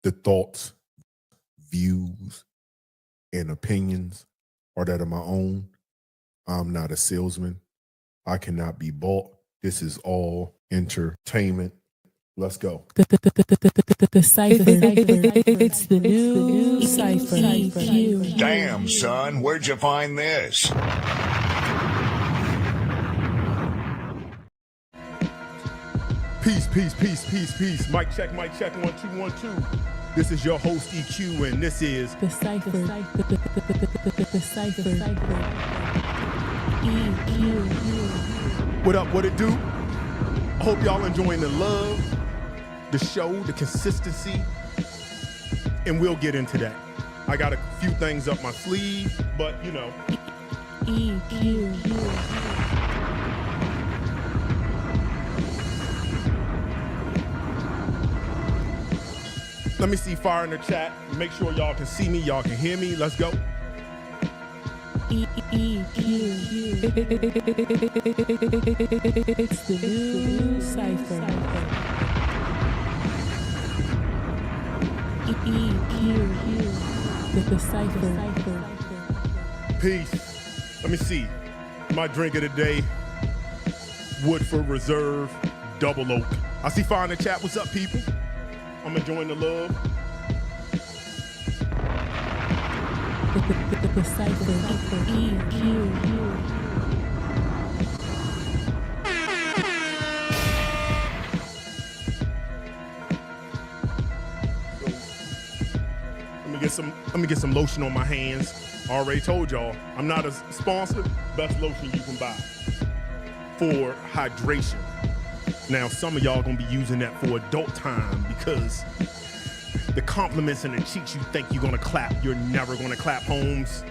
The thoughts, views, and opinions are that of my own. I'm not a salesman. I cannot be bought. This is all entertainment. Let's go. The cipher. It's the new cipher. Damn, son, where'd you find this? Peace, peace, peace, peace, peace. Mic check, 1 2 1 2. This is your host EQ, and this is The cipher. The cipher. EQ. What Up, What It Do? I hope y'all enjoying the love, the show, the consistency, and we'll get into that. I got a few things up my sleeve, but you know. EQ. Let me see fire in the chat. Make sure y'all can see me, y'all can hear me. Let's go. EQ. It's the new cipher. EQ. The cipher. Peace. Let me see. My drink of the day, Woodford Reserve Double Oak. I see fire in the chat. What's up, people? I'm enjoying the love. The cipher. EQ. Let me get some lotion on my hands. I already told y'all, I'm not a sponsor. Best lotion you can buy for hydration. Now, some of y'all gonna be using that for adult time because the compliments and the cheeks you think you're gonna clap, you're never gonna clap, Holmes.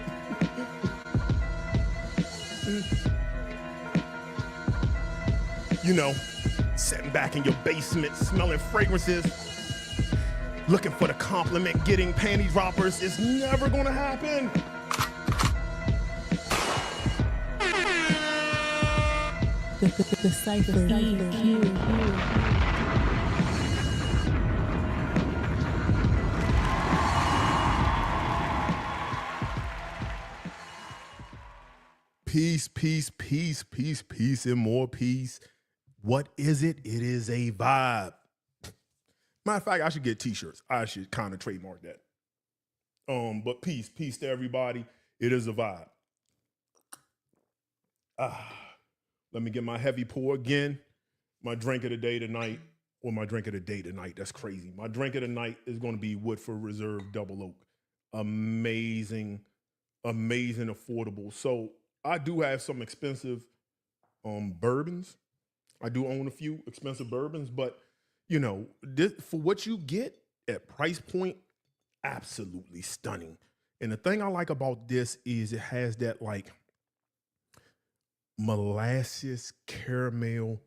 You know, sitting back in your basement, smelling fragrances, looking for the compliment, getting panty droppers is never gonna happen. The cipher. EQ. Peace, peace, peace, peace, peace, and more peace. What is it? It is a vibe. Matter of fact, I should get t-shirts. I should kind of trademark that. But peace to everybody. It is a vibe. Let me get my heavy pour again. My drink of the day tonight, that's crazy. My drink of the night is going to be Woodford Reserve Double Oak. Amazing, affordable. So I do have some expensive bourbons. I do own a few expensive bourbons, but you know, for what you get at price point, absolutely stunning. And the thing I like about this is it has that like molasses caramel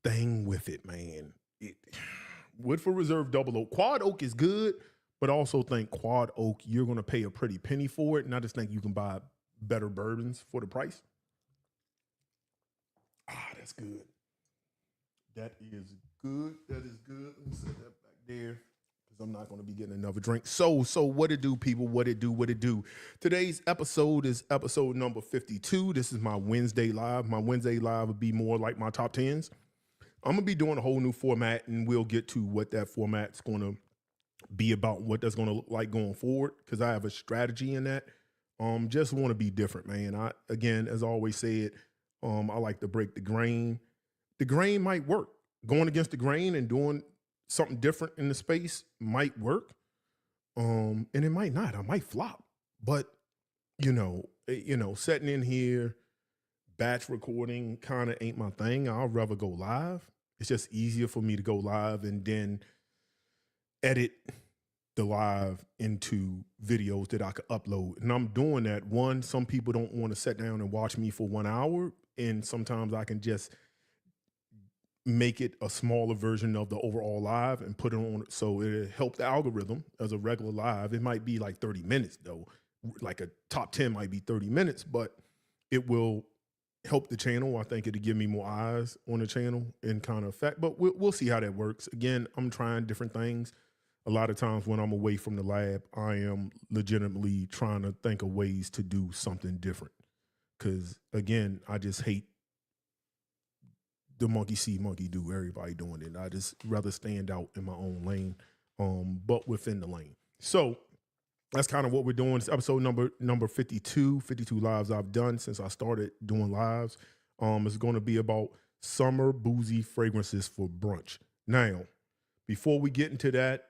thing with it, man. Woodford Reserve Double Oak. Quad Oak is good, but also think Quad Oak, you're going to pay a pretty penny for it. And I just think you can buy better bourbons for the price. That's good. That is good. Let me set that back there because I'm not going to be getting another drink. So what it do, people? What it do? Today's episode is episode number 52. This is my Wednesday live. My Wednesday live would be more like my top 10s. I'm going to be doing a whole new format, and we'll get to what that format's going to be about, what that's going to look like going forward, because I have a strategy in that. Just want to be different, man. Again, as I always said, I like to break the grain. The grain might work. Going against the grain and doing something different in the space might work. And it might not. I might flop. But, you know, sitting in here, batch recording kind of ain't my thing. I'd rather go live. It's just easier for me to go live and then edit the live into videos that I could upload. And I'm doing that. One, some people don't want to sit down and watch me for 1 hour. And sometimes I can just make it a smaller version of the overall live and put it on. So it help the algorithm as a regular live. It might be like 30 minutes though. Like a top 10 might be 30 minutes, but it will help the channel. I think it'll give me more eyes on the channel and kind of effect, but we'll see how that works. Again, I'm trying different things. a lot of times when I'm away from the lab, I am legitimately trying to think of ways to do something different. Because again, I just hate the monkey see, monkey do, everybody doing it. I just rather stand out in my own lane, but within the lane. So that's kind of what we're doing. It's episode number 52 lives I've done since I started doing lives. It's going to be about summer boozy fragrances for brunch. Now, before we get into that,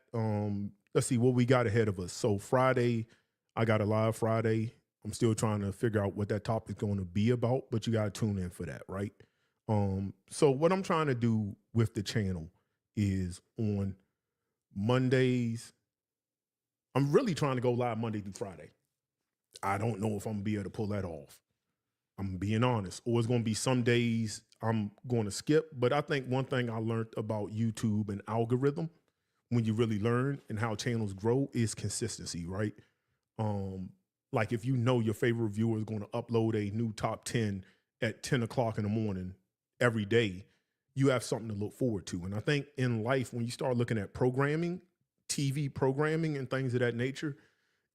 let's see what we got ahead of us. So Friday, I got a live Friday. I'm still trying to figure out what that topic is going to be about, but you got to tune in for that, right? So what I'm trying to do with the channel is on Mondays, I'm really trying to go live Monday through Friday. I don't know if I'm going to be able to pull that off. I'm being honest. Or it's going to be some days I'm going to skip. But I think one thing I learned about YouTube and algorithm, when you really learn and how channels grow, is consistency, right? Like if you know your favorite viewer is going to upload a new top 10 at 10 o'clock in the morning every day, you have something to look forward to. And I think in life, when you start looking at programming, TV programming and things of that nature,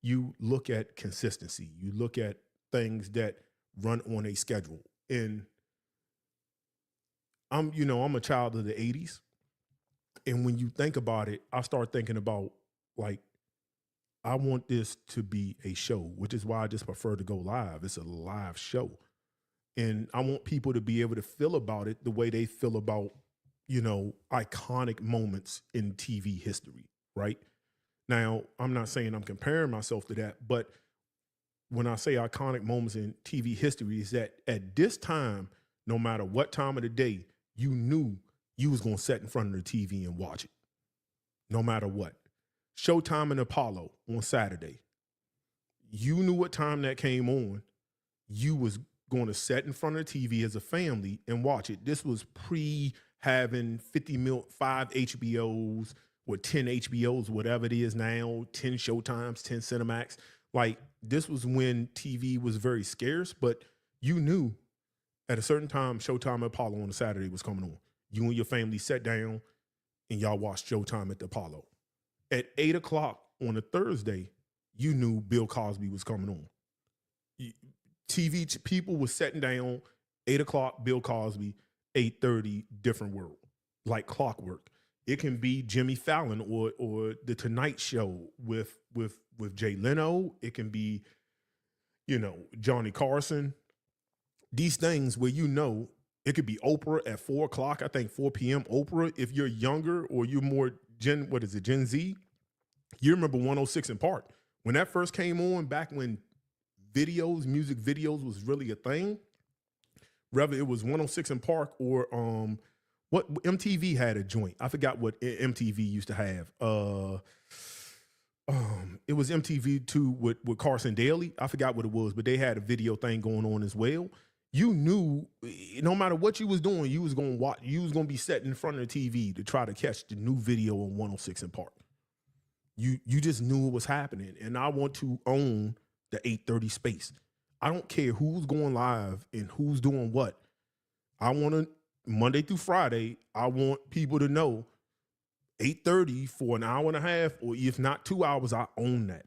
you look at consistency. You look at things that run on a schedule. And I'm a child of the 80s. And when you think about it, I start thinking about, like, I want this to be a show, which is why I just prefer to go live. It's a live show. And I want people to be able to feel about it the way they feel about, iconic moments in TV history, right? Now, I'm not saying I'm comparing myself to that, but when I say iconic moments in TV history, is that at this time, no matter what time of the day, you knew you was going to sit in front of the TV and watch it, no matter what. Showtime and Apollo on Saturday. You knew what time that came on. You was going to sit in front of the TV as a family and watch it. This was pre having 5 HBOs or 10 HBOs, whatever it is now, 10 Showtimes, 10 Cinemax. Like, this was when TV was very scarce, but you knew at a certain time, Showtime and Apollo on a Saturday was coming on. You and your family sat down and y'all watched Showtime at the Apollo. At 8 o'clock on a Thursday, you knew Bill Cosby was coming on. TV people were sitting down, 8 o'clock, Bill Cosby, 8:30, Different World, like clockwork. It can be Jimmy Fallon or The Tonight Show with Jay Leno. It can be, Johnny Carson. These things where it could be Oprah at 4 o'clock. I think 4 p.m. Oprah. If you're younger or you're more Gen Z, you remember 106 in Park. When that first came on, back when music videos was really a thing, whether it was 106 in Park or what MTV had a joint. I forgot what MTV used to have. It was MTV2 with Carson Daly. I forgot what it was, but they had a video thing going on as well. You knew no matter what you was doing, you was going to watch. You was going to be sitting in front of the TV to try to catch the new video on 106 in Park. You just knew it was happening, and I want to own the 8:30 space. I don't care who's going live and who's doing what. I want to Monday through Friday. I want people to know 8:30 for an hour and a half, or if not 2 hours. I own that.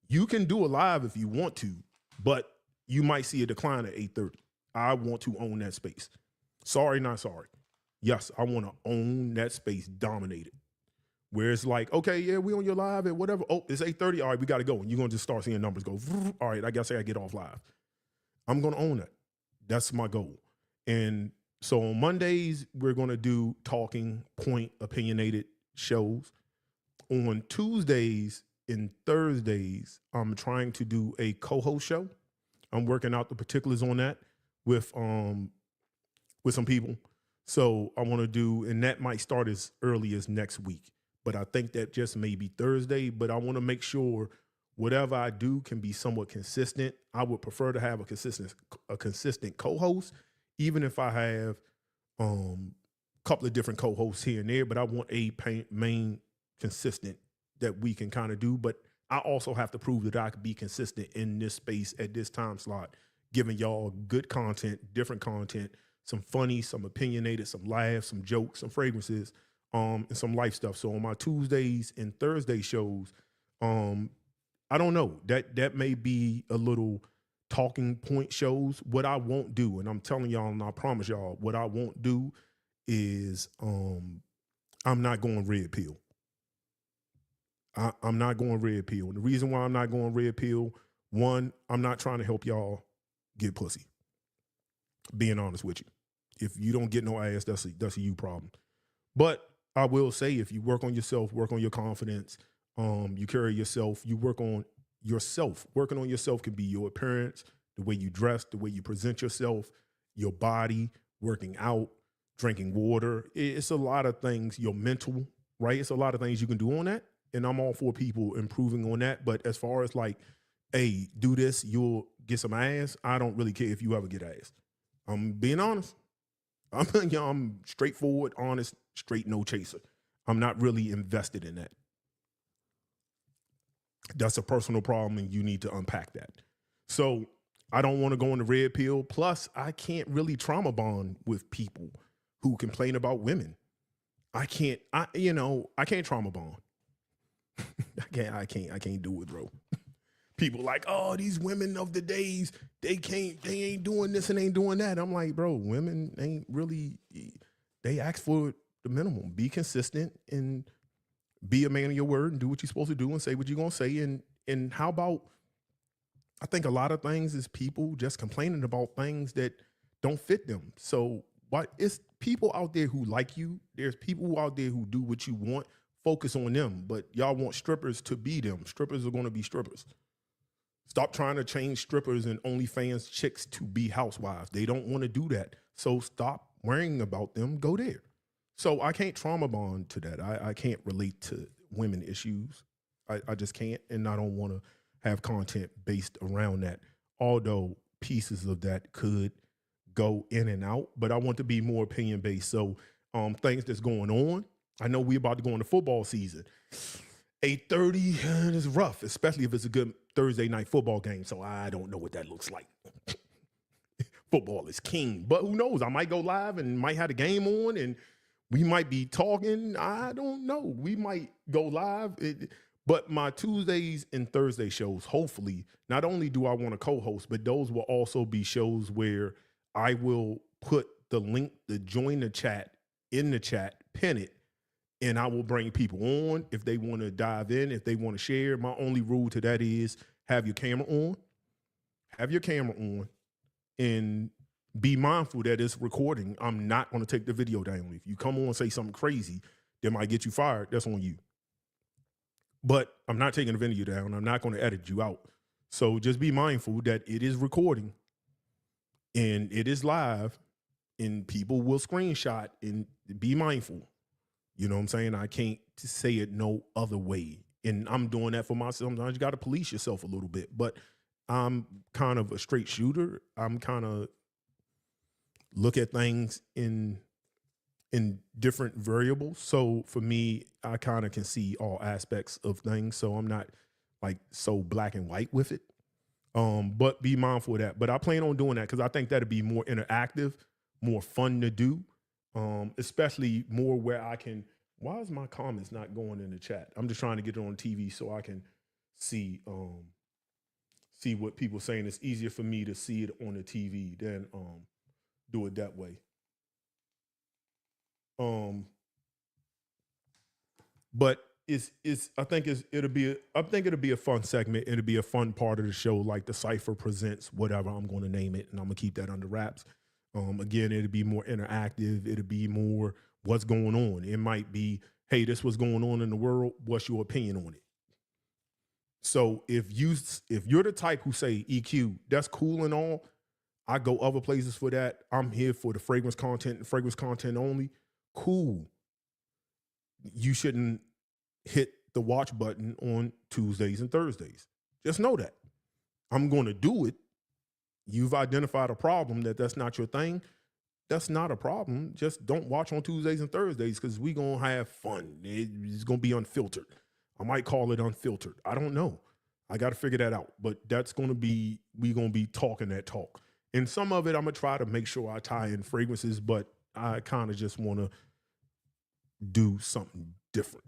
You can do it live if you want to, but you might see a decline at 8:30. I want to own that space. Sorry, not sorry. Yes, I want to own that space, dominate it. Where it's like, okay, yeah, we on your live at whatever. Oh, it's 8:30. All right, we got to go. And you're going to just start seeing numbers go. All right, I guess I got to get off live. I'm going to own that. That's my goal. And so on Mondays, we're going to do talking point opinionated shows. On Tuesdays and Thursdays, I'm trying to do a co-host show. I'm working out the particulars on that with some people. So I want to do, and that might start as early as next week. But I think that just may be Thursday. But I want to make sure whatever I do can be somewhat consistent. I would prefer to have a consistent co-host, even if I have a couple of different co-hosts here and there. But I want a main consistent that we can kind of do. But I also have to prove that I can be consistent in this space at this time slot, giving y'all good content, different content, some funny, some opinionated, some laughs, some jokes, some fragrances. and some life stuff. So on my Tuesdays and Thursday shows, I don't know, that may be a little talking point shows. What I won't do, and I'm telling y'all, and I promise y'all, what I won't do is I'm not going red pill. I'm not going red pill. And the reason why I'm not going red pill, one, I'm not trying to help y'all get pussy. Being honest with you. If you don't get no ass, that's a you problem. But I will say, if you work on yourself, work on your confidence, you carry yourself, you work on yourself. Working on yourself can be your appearance, the way you dress, the way you present yourself, your body, working out, drinking water. It's a lot of things, your mental, right? It's a lot of things you can do on that. And I'm all for people improving on that. But as far as like, hey, do this, you'll get some ass, I don't really care if you ever get ass. I'm being honest. I'm straightforward, honest, straight no chaser. I'm not really invested in that. That's a personal problem, and you need to unpack that. So I don't want to go on the red pill. Plus, I can't really trauma bond with people who complain about women. I can't trauma bond. I can't do it, bro. People like, oh, these women of the days, they ain't doing this and ain't doing that. I'm like, bro, women ain't really, they ask for the minimum. Be consistent and be a man of your word and do what you're supposed to do and say what you're going to say. And how about, I think a lot of things is people just complaining about things that don't fit them. So it's people out there who like you. There's people out there who do what you want. Focus on them. But y'all want strippers to be them. Strippers are going to be strippers. Stop trying to change strippers and OnlyFans chicks to be housewives. They don't want to do that. So stop worrying about them. Go there. So I can't trauma bond to that. I can't relate to women issues. I just can't. And I don't want to have content based around that. Although pieces of that could go in and out. But I want to be more opinion based. So things that's going on. I know we're about to go into football season. 8:30 is rough, especially if it's a good Thursday night football game. So I don't know what that looks like. Football is king, but who knows? I might go live and might have the game on and we might be talking. I don't know. We might go live. But my Tuesdays and Thursday shows, hopefully, not only do I want to co-host, but those will also be shows where I will put the link to join the chat in the chat, pin it, and I will bring people on if they want to dive in, if they want to share. My only rule to that is have your camera on. Have your camera on and be mindful that it's recording. I'm not going to take the video down. If you come on and say something crazy that might get you fired, that's on you. But I'm not taking the video down. I'm not going to edit you out. So just be mindful that it is recording and it is live and people will screenshot, and be mindful. You know what I'm saying? I can't say it no other way. And I'm doing that for myself. Sometimes you got to police yourself a little bit. But I'm kind of a straight shooter. I'm kind of look at things in different variables. So for me, I kind of can see all aspects of things. So I'm not like so black and white with it. But be mindful of that. But I plan on doing that because I think that'd be more interactive, more fun to do. Especially more where I can, why is my comments not going in the chat? I'm just trying to get it on TV so I can see what people are saying. It's easier for me to see it on the TV than do it that way. But I think it'll be a fun segment. It'll be a fun part of the show, like the Cypher presents whatever I'm going to name it, and I'm gonna keep that under wraps. Again, it'll be more interactive. It'll be more what's going on. It might be, hey, this was going on in the world. What's your opinion on it? So if you're the type who say EQ, that's cool and all. I go other places for that. I'm here for the fragrance content and fragrance content only. Cool. You shouldn't hit the watch button on Tuesdays and Thursdays. Just know that. I'm going to do it. You've identified a problem that's not your thing. That's not a problem. Just don't watch on Tuesdays and Thursdays because we're going to have fun. It's going to be unfiltered. I might call it unfiltered. I don't know. I got to figure that out. But that's going to be, we're going to be talking that talk. And some of it, I'm going to try to make sure I tie in fragrances, but I kind of just want to do something different.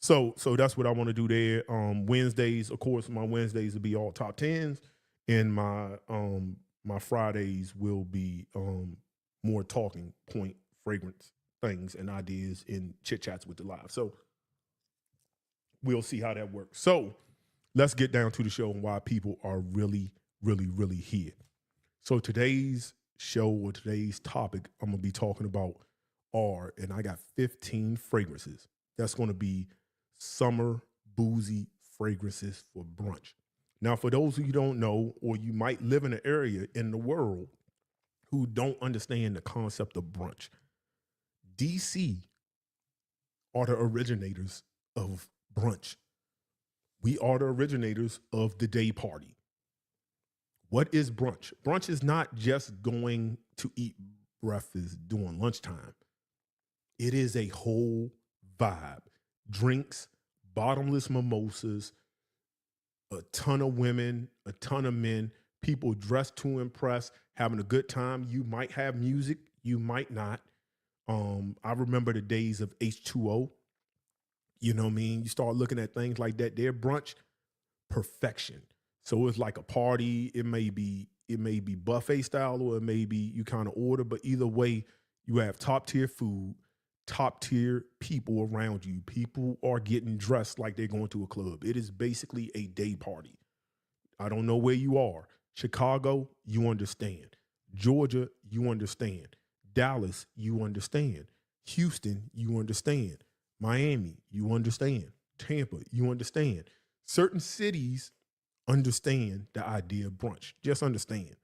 So that's what I want to do there. Wednesdays, of course, my Wednesdays will be all top tens, and my Fridays will be more talking point fragrance things and ideas and chit chats with the live. So we'll see how that works. So let's get down to the show and why people are really, really, really here. So today's show or today's topic I'm gonna be talking about and I got 15 fragrances. That's gonna be summer boozy fragrances for brunch. Now, for those who you don't know, or you might live in an area in the world who don't understand the concept of brunch, DC are the originators of brunch. We are the originators of the day party. What is brunch? Brunch is not just going to eat breakfast during lunchtime. It is a whole vibe. Drinks, bottomless mimosas, a ton of women, a ton of men, people dressed to impress, having a good time. You might have music, you might not. I remember the days of H2O. You know what I mean? You start looking at things like that. Their brunch, perfection. So it's like a party. It may be buffet style, or it may be you kind of order, but either way, you have top tier food, top tier people around you. People are getting dressed like they're going to a club. It is basically a day party. I don't know where you are. Chicago, you understand. Georgia, you understand. Dallas, you understand. Houston, you understand. Miami, you understand. Tampa, you understand. Certain cities understand the idea of brunch. Just understand.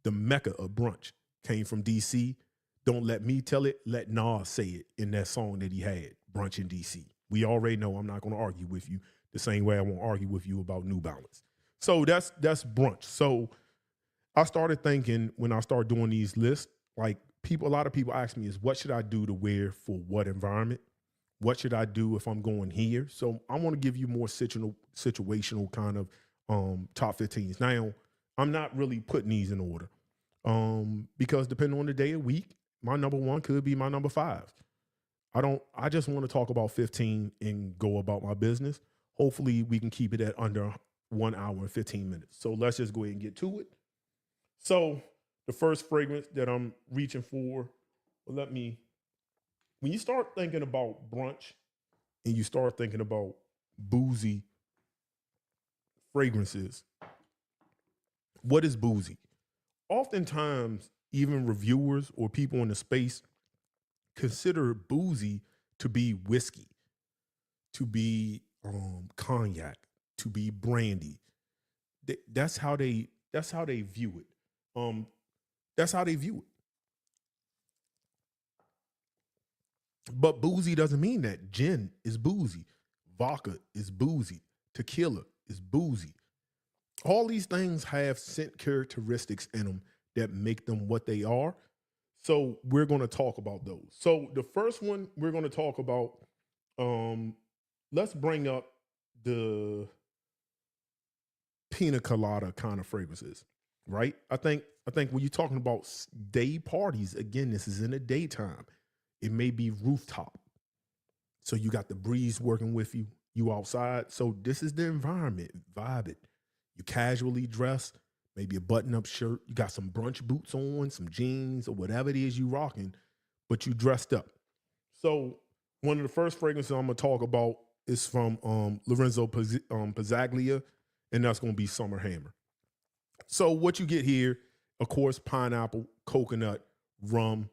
The mecca of brunch came from DC. Don't let me tell it. Let Nas say it in that song that he had, Brunch in DC. We already know I'm not going to argue with you the same way I won't argue with you about New Balance. So that's brunch. So I started thinking when I started doing these lists, like a lot of people ask me is what should I do to wear for what What should I do if I'm going here? So I want to give you more situational kind of top 15s. Now, I'm not really putting these in order because depending on the day of week, my number one could be my number 5. I just want to talk about 15 and go about my business. Hopefully we can keep it at under 1 hour and 15 minutes. So let's just go ahead and get to it. So the first fragrance that I'm reaching for, when you start thinking about brunch and you start thinking about boozy fragrances, what is boozy? Oftentimes, even reviewers or people in the space consider boozy to be whiskey, to be cognac, to be brandy. That's how they view it. That's how they view it. But boozy doesn't mean that. Gin is boozy. Vodka is boozy. Tequila is boozy. All these things have scent characteristics in them that make them what they are. So we're going to talk about those. So the first one we're going to talk about, let's bring up the pina colada kind of fragrances, right? I think when you're talking about day parties, again, this is in the daytime. It may be rooftop. So you got the breeze working with you. You outside. So this is the environment. Vibe it. You casually dress, maybe a button-up shirt. You got some brunch boots on, some jeans, or whatever it is you rocking, but you dressed up. So one of the first fragrances I'm going to talk about is from Lorenzo Pazzaglia, and that's going to be Summer Hammer. So what you get here, of course, pineapple, coconut, rum,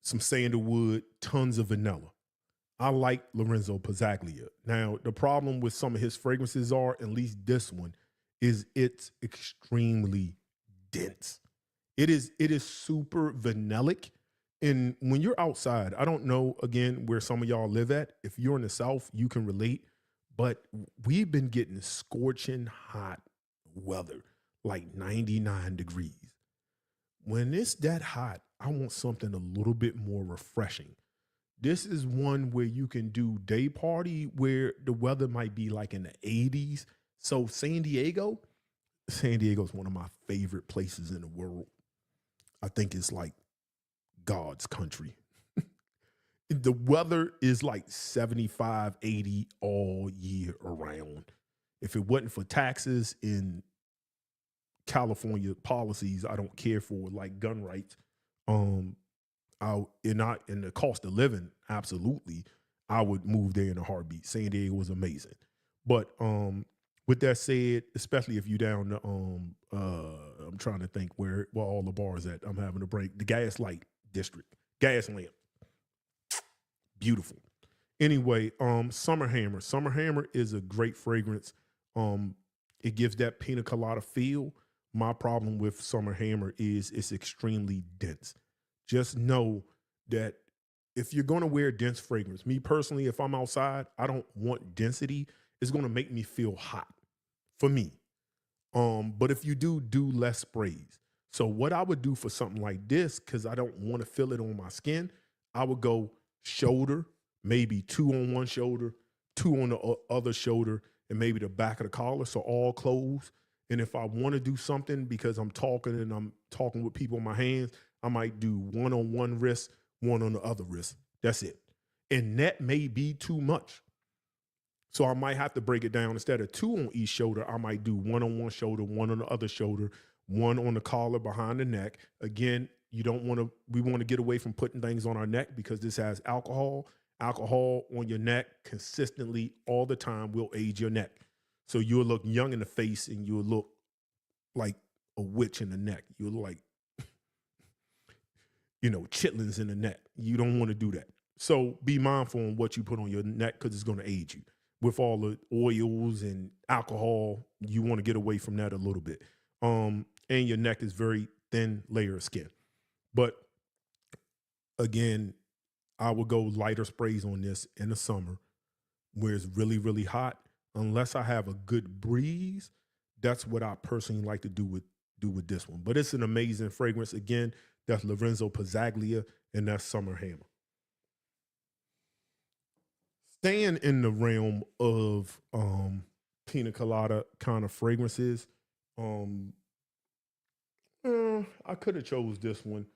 some sandalwood, tons of vanilla. I like Lorenzo Pazzaglia. Now, the problem with some of his fragrances are, at least this one, is it's extremely dense. It is super vanillic. And when you're outside, I don't know, again, where some of y'all live at. If you're in the South, you can relate. But we've been getting scorching hot weather, like 99 degrees. When it's that hot, I want something a little bit more refreshing. This is one where you can do day party where the weather might be like in the 80s. So San Diego is one of my favorite places in the world. I think it's like God's country. The weather is like 75, 80 all year around. If it wasn't for taxes in California policies, I don't care for, like gun rights, um, and the cost of living, absolutely, I would move there in a heartbeat. San Diego was amazing. But with that said, especially if you down the I'm trying to think where all the bars at. I'm having a break. The Gaslight District. Gaslamp. Beautiful. Anyway, Summer Hammer. Summer Hammer is a great fragrance. It gives that pina colada feel. My problem with Summer Hammer is it's extremely dense. Just know that if you're going to wear dense fragrance, me personally, if I'm outside, I don't want density. It's going to make me feel hot for me. But if you do less sprays. So what I would do for something like this, because I don't want to feel it on my skin, I would go shoulder, maybe 2 on one shoulder, 2 on the other shoulder, and maybe the back of the collar, so all closed. And if I want to do something because I'm talking and I'm talking with people in my hands, I might do 1 on one wrist, 1 on the other wrist. That's it. And that may be too much. So I might have to break it down. Instead of 2 on each shoulder, I might do 1 on one shoulder, 1 on the other shoulder, 1 on the collar behind the neck. Again, we want to get away from putting things on our neck because this has alcohol. Alcohol on your neck consistently all the time will age your neck. So you'll look young in the face and you'll look like a witch in the neck. You'll look like, chitlins in the neck. You don't want to do that. So be mindful on what you put on your neck because it's going to age you. With all the oils and alcohol, you want to get away from that a little bit. And your neck is very thin layer of skin. But again, I would go lighter sprays on this in the summer where it's really, really hot. Unless I have a good breeze, that's what I personally like to do with this one. But it's an amazing fragrance. Again, that's Lorenzo Pazzaglia, and that's Summer Hammer. Staying in the realm of pina colada kind of fragrances, I could have chose this one,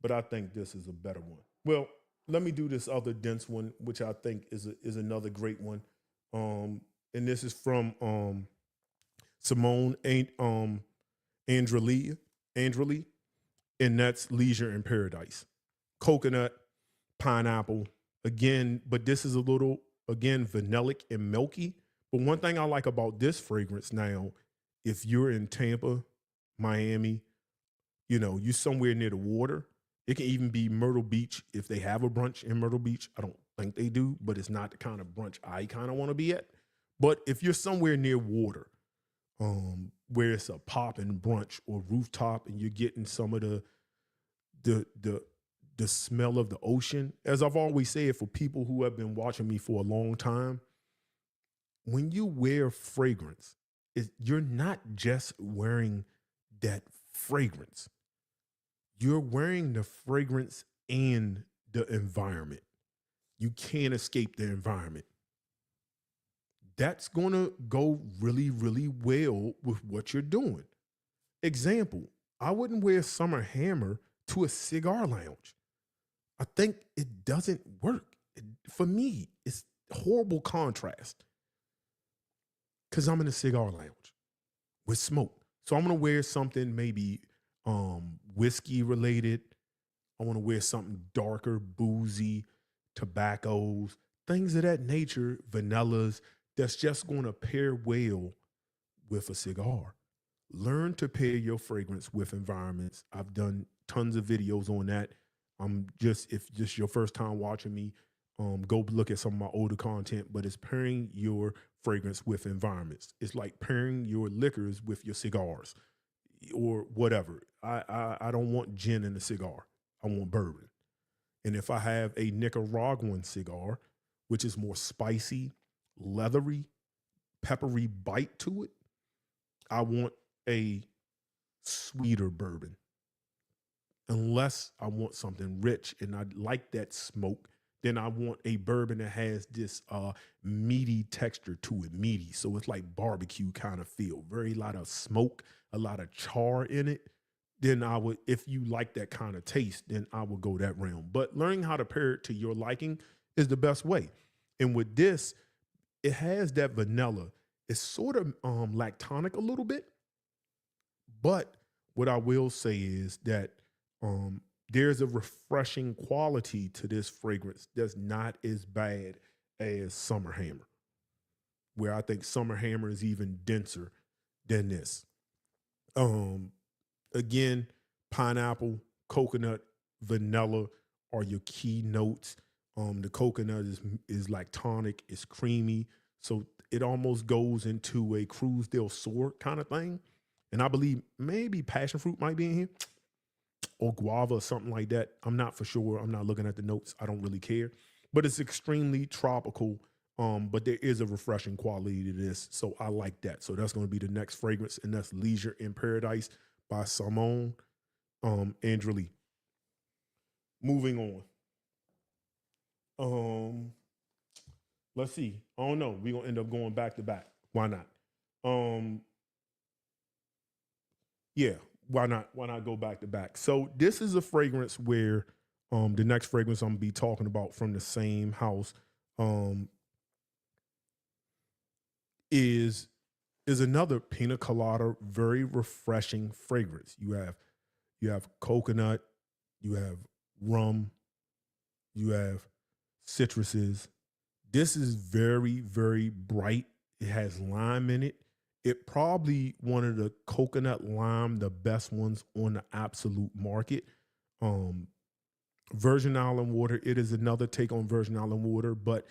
but I think this is a better one. Well, let me do this other dense one, which I think is another great one. And this is from Simone Andreoli, and that's Leisure in Paradise. Coconut, pineapple, again, but this is a little, again, vanillic and milky. But one thing I like about this fragrance now, if you're in Tampa, Miami, you're somewhere near the water. It can even be Myrtle Beach if they have a brunch in Myrtle Beach. I don't think they do, but it's not the kind of brunch I kind of want to be at. But if you're somewhere near water, where it's a poppin' brunch or rooftop, and you're getting some of the smell of the ocean, as I've always said, for people who have been watching me for a long time, when you wear fragrance, you're not just wearing that fragrance. You're wearing the fragrance and the environment. You can't escape the environment. That's going to go really, really well with what you're doing. Example, I wouldn't wear Summer Hammer to a cigar lounge. I think it doesn't work. For me, it's horrible contrast because I'm in a cigar lounge with smoke. So I'm going to wear something maybe whiskey related. I want to wear something darker, boozy, tobaccos, things of that nature, vanillas, that's just going to pair well with a cigar. Learn to pair your fragrance with environments. I've done tons of videos on that. If this your first time watching me, go look at some of my older content, but it's pairing your fragrance with environments. It's like pairing your liquors with your cigars or whatever. I don't want gin in a cigar. I want bourbon. And if I have a Nicaraguan cigar, which is more spicy, leathery, peppery bite to it, I want a sweeter bourbon. Unless I want something rich and I like that smoke, then I want a bourbon that has this meaty texture to it, meaty. So it's like barbecue kind of feel. Very lot of smoke, a lot of char in it. then I would, if you like that kind of taste, then I would go that realm. But learning how to pair it to your liking is the best way. And with this, it has that vanilla. It's sort of lactonic a little bit. But what I will say is that there's a refreshing quality to this fragrance that's not as bad as Summer Hammer, where I think Summer Hammer is even denser than this. Again, pineapple, coconut, vanilla are your key notes. The coconut is lactonic, it's creamy, so it almost goes into a Cruz del Sur kind of thing. And I believe maybe passion fruit might be in here, or guava or something like that. I'm not for sure. I'm not looking at the notes. I don't really care. But it's extremely tropical. But there is a refreshing quality to this, so I like that. So that's going to be the next fragrance, and that's Leisure in Paradise by Simone Andreoli. Moving on. Let's see. I don't know. We're gonna end up going back to back. Why not? Yeah, why not? Why not go back to back? So this is a fragrance where the next fragrance I'm gonna be talking about from the same house is another pina colada, very refreshing fragrance. You have coconut, you have rum, you have citruses. This is very, very bright. It has lime in it. It probably one of the coconut lime, the best ones on the absolute market. Virgin Island water, it is another take on Virgin Island water, but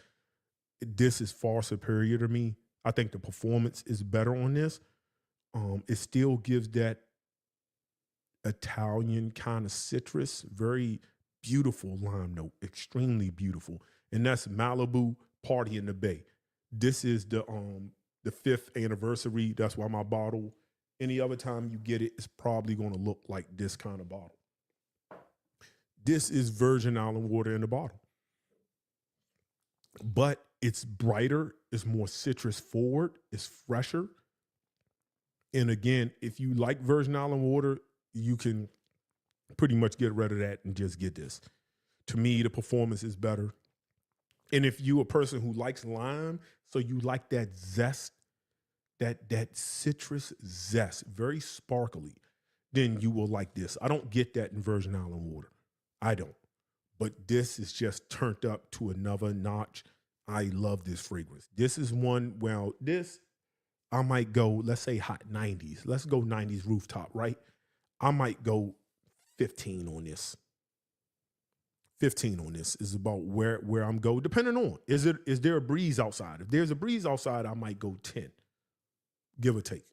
this is far superior to me. I think the performance is better on this. It still gives that Italian kind of citrus, very beautiful lime note, extremely beautiful. And that's Malibu Party in the Bay. This is the 5th anniversary. That's why my bottle, any other time you get it, it's probably going to look like this kind of bottle. This is Virgin Island water in the bottle. But it's brighter, it's more citrus forward, it's fresher. And again, if you like Virgin Island water, you can pretty much get rid of that and just get this. To me, the performance is better. And if you a person who likes lime, so you like that zest, that citrus zest, very sparkly, then you will like this. I don't get that in Virgin Island water. I don't. But this is just turned up to another notch. I love this fragrance. This is one, well, this, I might go, let's say hot 90s. Let's go 90s rooftop, right? I might go 15 on this. 15 on this is about where I'm going, depending on, is there a breeze outside? If there's a breeze outside, I might go 10, give or take.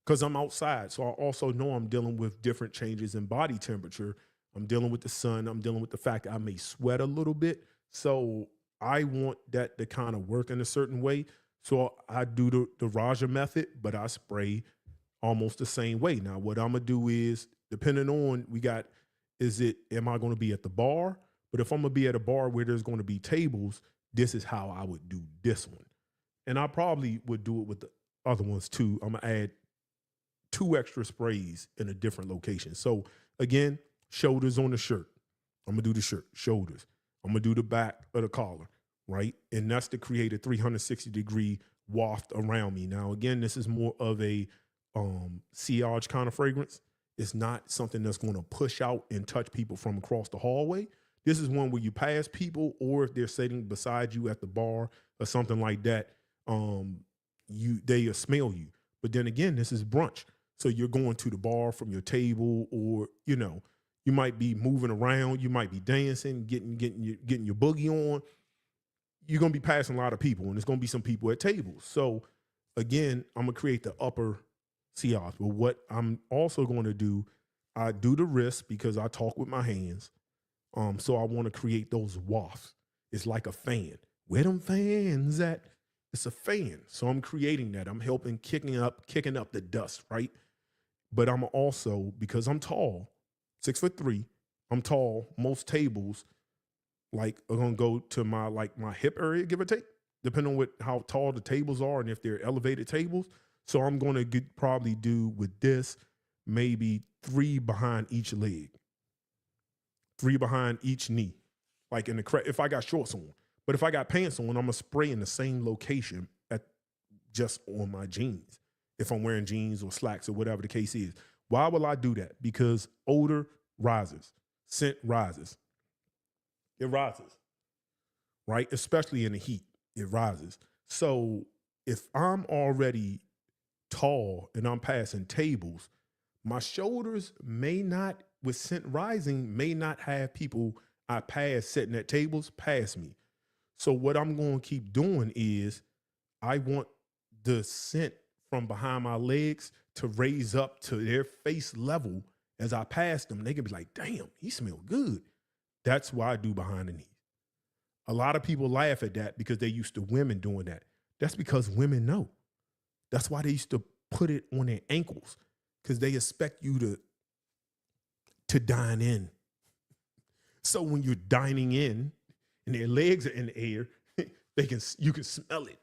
Because I'm outside, so I also know I'm dealing with different changes in body temperature. I'm dealing with the sun. I'm dealing with the fact that I may sweat a little bit. So I want that to kind of work in a certain way. So I do the Raja method, but I spray almost the same way. Now, what I'm going to do is, depending on, am I going to be at the bar? But if I'm going to be at a bar where there's going to be tables, this is how I would do this one. And I probably would do it with the other ones too. I'm going to add 2 extra sprays in a different location. So again, shoulders on the shirt. I'm going to do the shirt, shoulders. I'm going to do the back of the collar, right? And that's to create a 360-degree waft around me. Now, again, this is more of a sillage kind of fragrance. It's not something that's going to push out and touch people from across the hallway. This is one where you pass people, or if they're sitting beside you at the bar or something like that, they smell you. But then again, this is brunch. So you're going to the bar from your table, or, you might be moving around, you might be dancing, getting your boogie on. You're going to be passing a lot of people, and there's going to be some people at tables. So again, I'm going to create the upper sillage. But what I'm also going to do, I do the wrist because I talk with my hands. So I want to create those wafts. It's like a fan. Where them fans at? It's a fan. So I'm creating that. I'm helping kicking up the dust, right? But I'm also, because I'm tall, 6'3", I'm tall. Most tables, are gonna go to my hip area, give or take, depending on how tall the tables are and if they're elevated tables. So I'm gonna probably do with this, maybe 3 behind each leg, 3 behind each knee, like in the if I got shorts on. But if I got pants on, I'm gonna spray in the same location just on my jeans. If I'm wearing jeans or slacks or whatever the case is. Why will I do that? Because odor rises, scent rises. It rises, right? Especially in the heat, it rises. So if I'm already tall and I'm passing tables, my shoulders may not, with scent rising, may not have people I pass sitting at tables pass me. So what I'm going to keep doing is I want the scent from behind my legs to raise up to their face level as I pass them. They can be like, damn, he smell good. That's why I do behind the knees. A lot of people laugh at that because they're used to women doing that. That's because women know. That's why they used to put it on their ankles, because they expect you to dine in. So when you're dining in and their legs are in the air, you can smell it.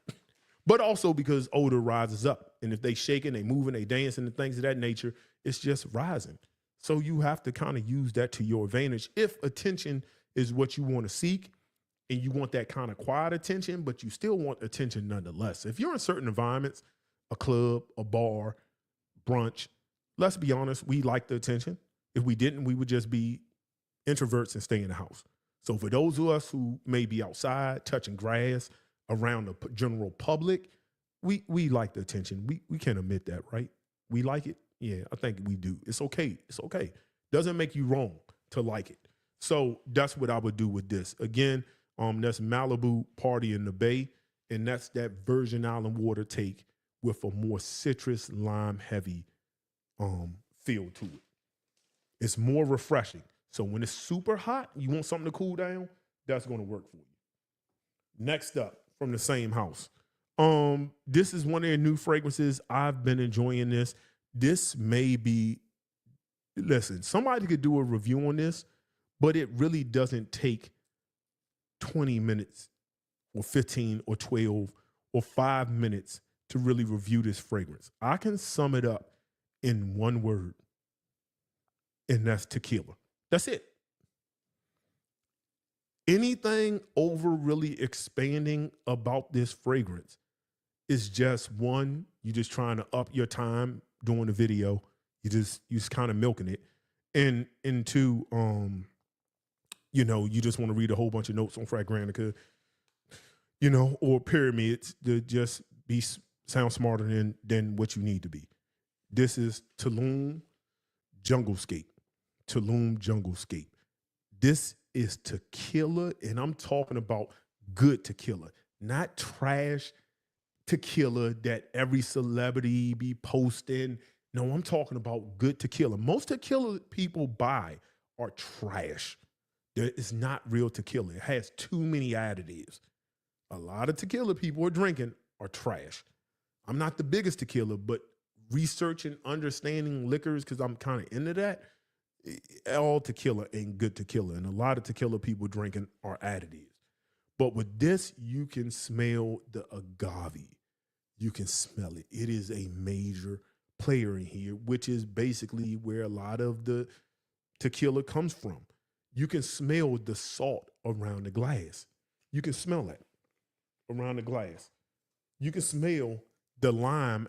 But also because odor rises up. And if they shaking, they moving, they dancing and things of that nature, it's just rising. So you have to kind of use that to your advantage. If attention is what you want to seek and you want that kind of quiet attention, but you still want attention nonetheless. If you're in certain environments, a club, a bar, brunch, let's be honest, we like the attention. If we didn't, we would just be introverts and stay in the house. So for those of us who may be outside touching grass around the general public, we like the attention. We can admit that, right? We like it. Yeah, I think we do. It's okay. It's okay. Doesn't make you wrong to like it. So that's what I would do with this. Again, that's Malibu Party in the Bay, and that's that Virgin Island water take with a more citrus lime heavy feel to it. It's more refreshing. So when it's super hot, you want something to cool down, that's going to work for you. Next up, from the same house. This is one of their new fragrances. I've been enjoying this. This may be, listen, somebody could do a review on this, but it really doesn't take 20 minutes or 15 or 12 or 5 minutes to really review this fragrance. I can sum it up in one word, and that's tequila. That's it. Anything over really expanding about this fragrance is just one, you're just trying to up your time doing the video. You just kind of milking it. And two, you just want to read a whole bunch of notes on Fragrantica, or pyramids to just sound smarter than what you need to be. This is Tulum Junglescape. Tulum Junglescape. This is tequila, and I'm talking about good tequila, not trash tequila that every celebrity be posting. No, I'm talking about good tequila. Most tequila people buy are trash. It's not real tequila. It has too many additives. A lot of tequila people are drinking are trash. I'm not the biggest tequila, but researching, understanding liquors, because I'm kind of into that, all tequila ain't good tequila. And a lot of tequila people drinking are additives. But with this, you can smell the agave. You can smell it. It is a major player in here, which is basically where a lot of the tequila comes from. You can smell the salt around the glass. You can smell that around the glass. You can smell the lime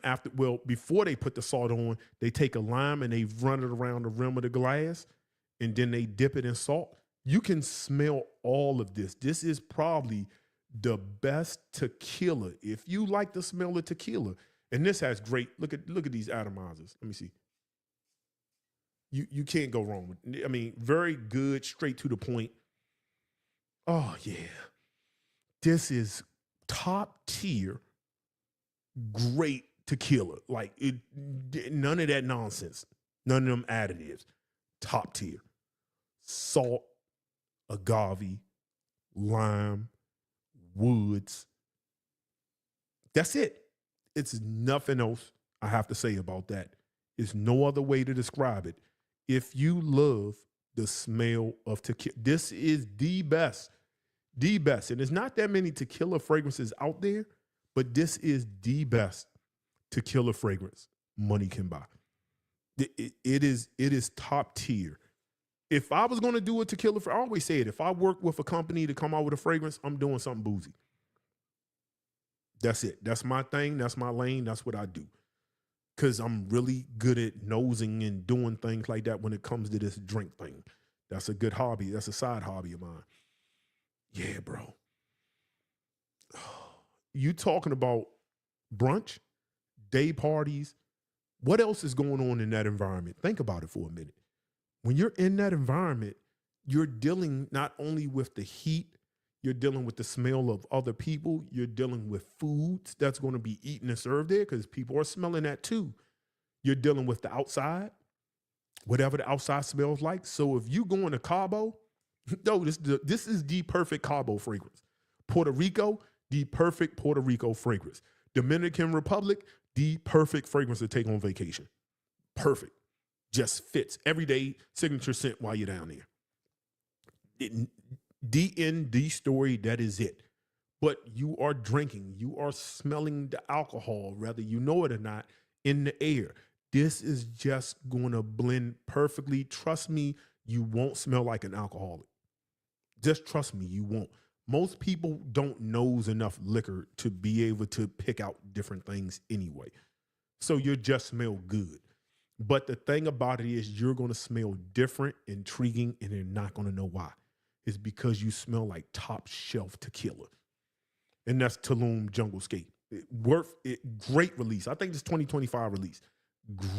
before they put the salt on, they take a lime and they run it around the rim of the glass and then they dip it in salt. You can smell all of this. This is probably the best tequila. If you like the smell of tequila, and this has great, look at these atomizers. Let me see. You can't go wrong with it. I mean, very good, straight to the point. Oh yeah. This is top tier, great tequila. Like none of that nonsense. None of them additives. Top tier. Salt, agave, lime, woods. That's it. It's nothing else I have to say about that. There's no other way to describe it. If you love the smell of tequila, this is the best. The best. And there's not that many tequila fragrances out there, but this is the best tequila fragrance money can buy. It is top tier. If I was going to do a tequila, I always say it. If I work with a company to come out with a fragrance, I'm doing something boozy. That's it. That's my thing. That's my lane. That's what I do. Because I'm really good at nosing and doing things like that when it comes to this drink thing. That's a good hobby. That's a side hobby of mine. Yeah, bro. You talking about brunch, day parties. What else is going on in that environment? Think about it for a minute. When you're in that environment, you're dealing not only with the heat, you're dealing with the smell of other people, you're dealing with foods that's going to be eaten and served there because people are smelling that too. You're dealing with the outside, whatever the outside smells like. So if you go into Cabo, no, this is the perfect Cabo fragrance. Puerto Rico, the perfect Puerto Rico fragrance. Dominican Republic, the perfect fragrance to take on vacation. Perfect. Just fits. Everyday signature scent while you're down there. The story, that is it. But you are drinking. You are smelling the alcohol, whether you know it or not, in the air. This is just going to blend perfectly. Trust me, you won't smell like an alcoholic. Just trust me, you won't. Most people don't nose enough liquor to be able to pick out different things anyway. So you just smell good. But the thing about it is you're going to smell different, intriguing, and you're not going to know why. It's because you smell like top shelf tequila. And that's Tulum Junglescape. Great release. I think this 2025 release.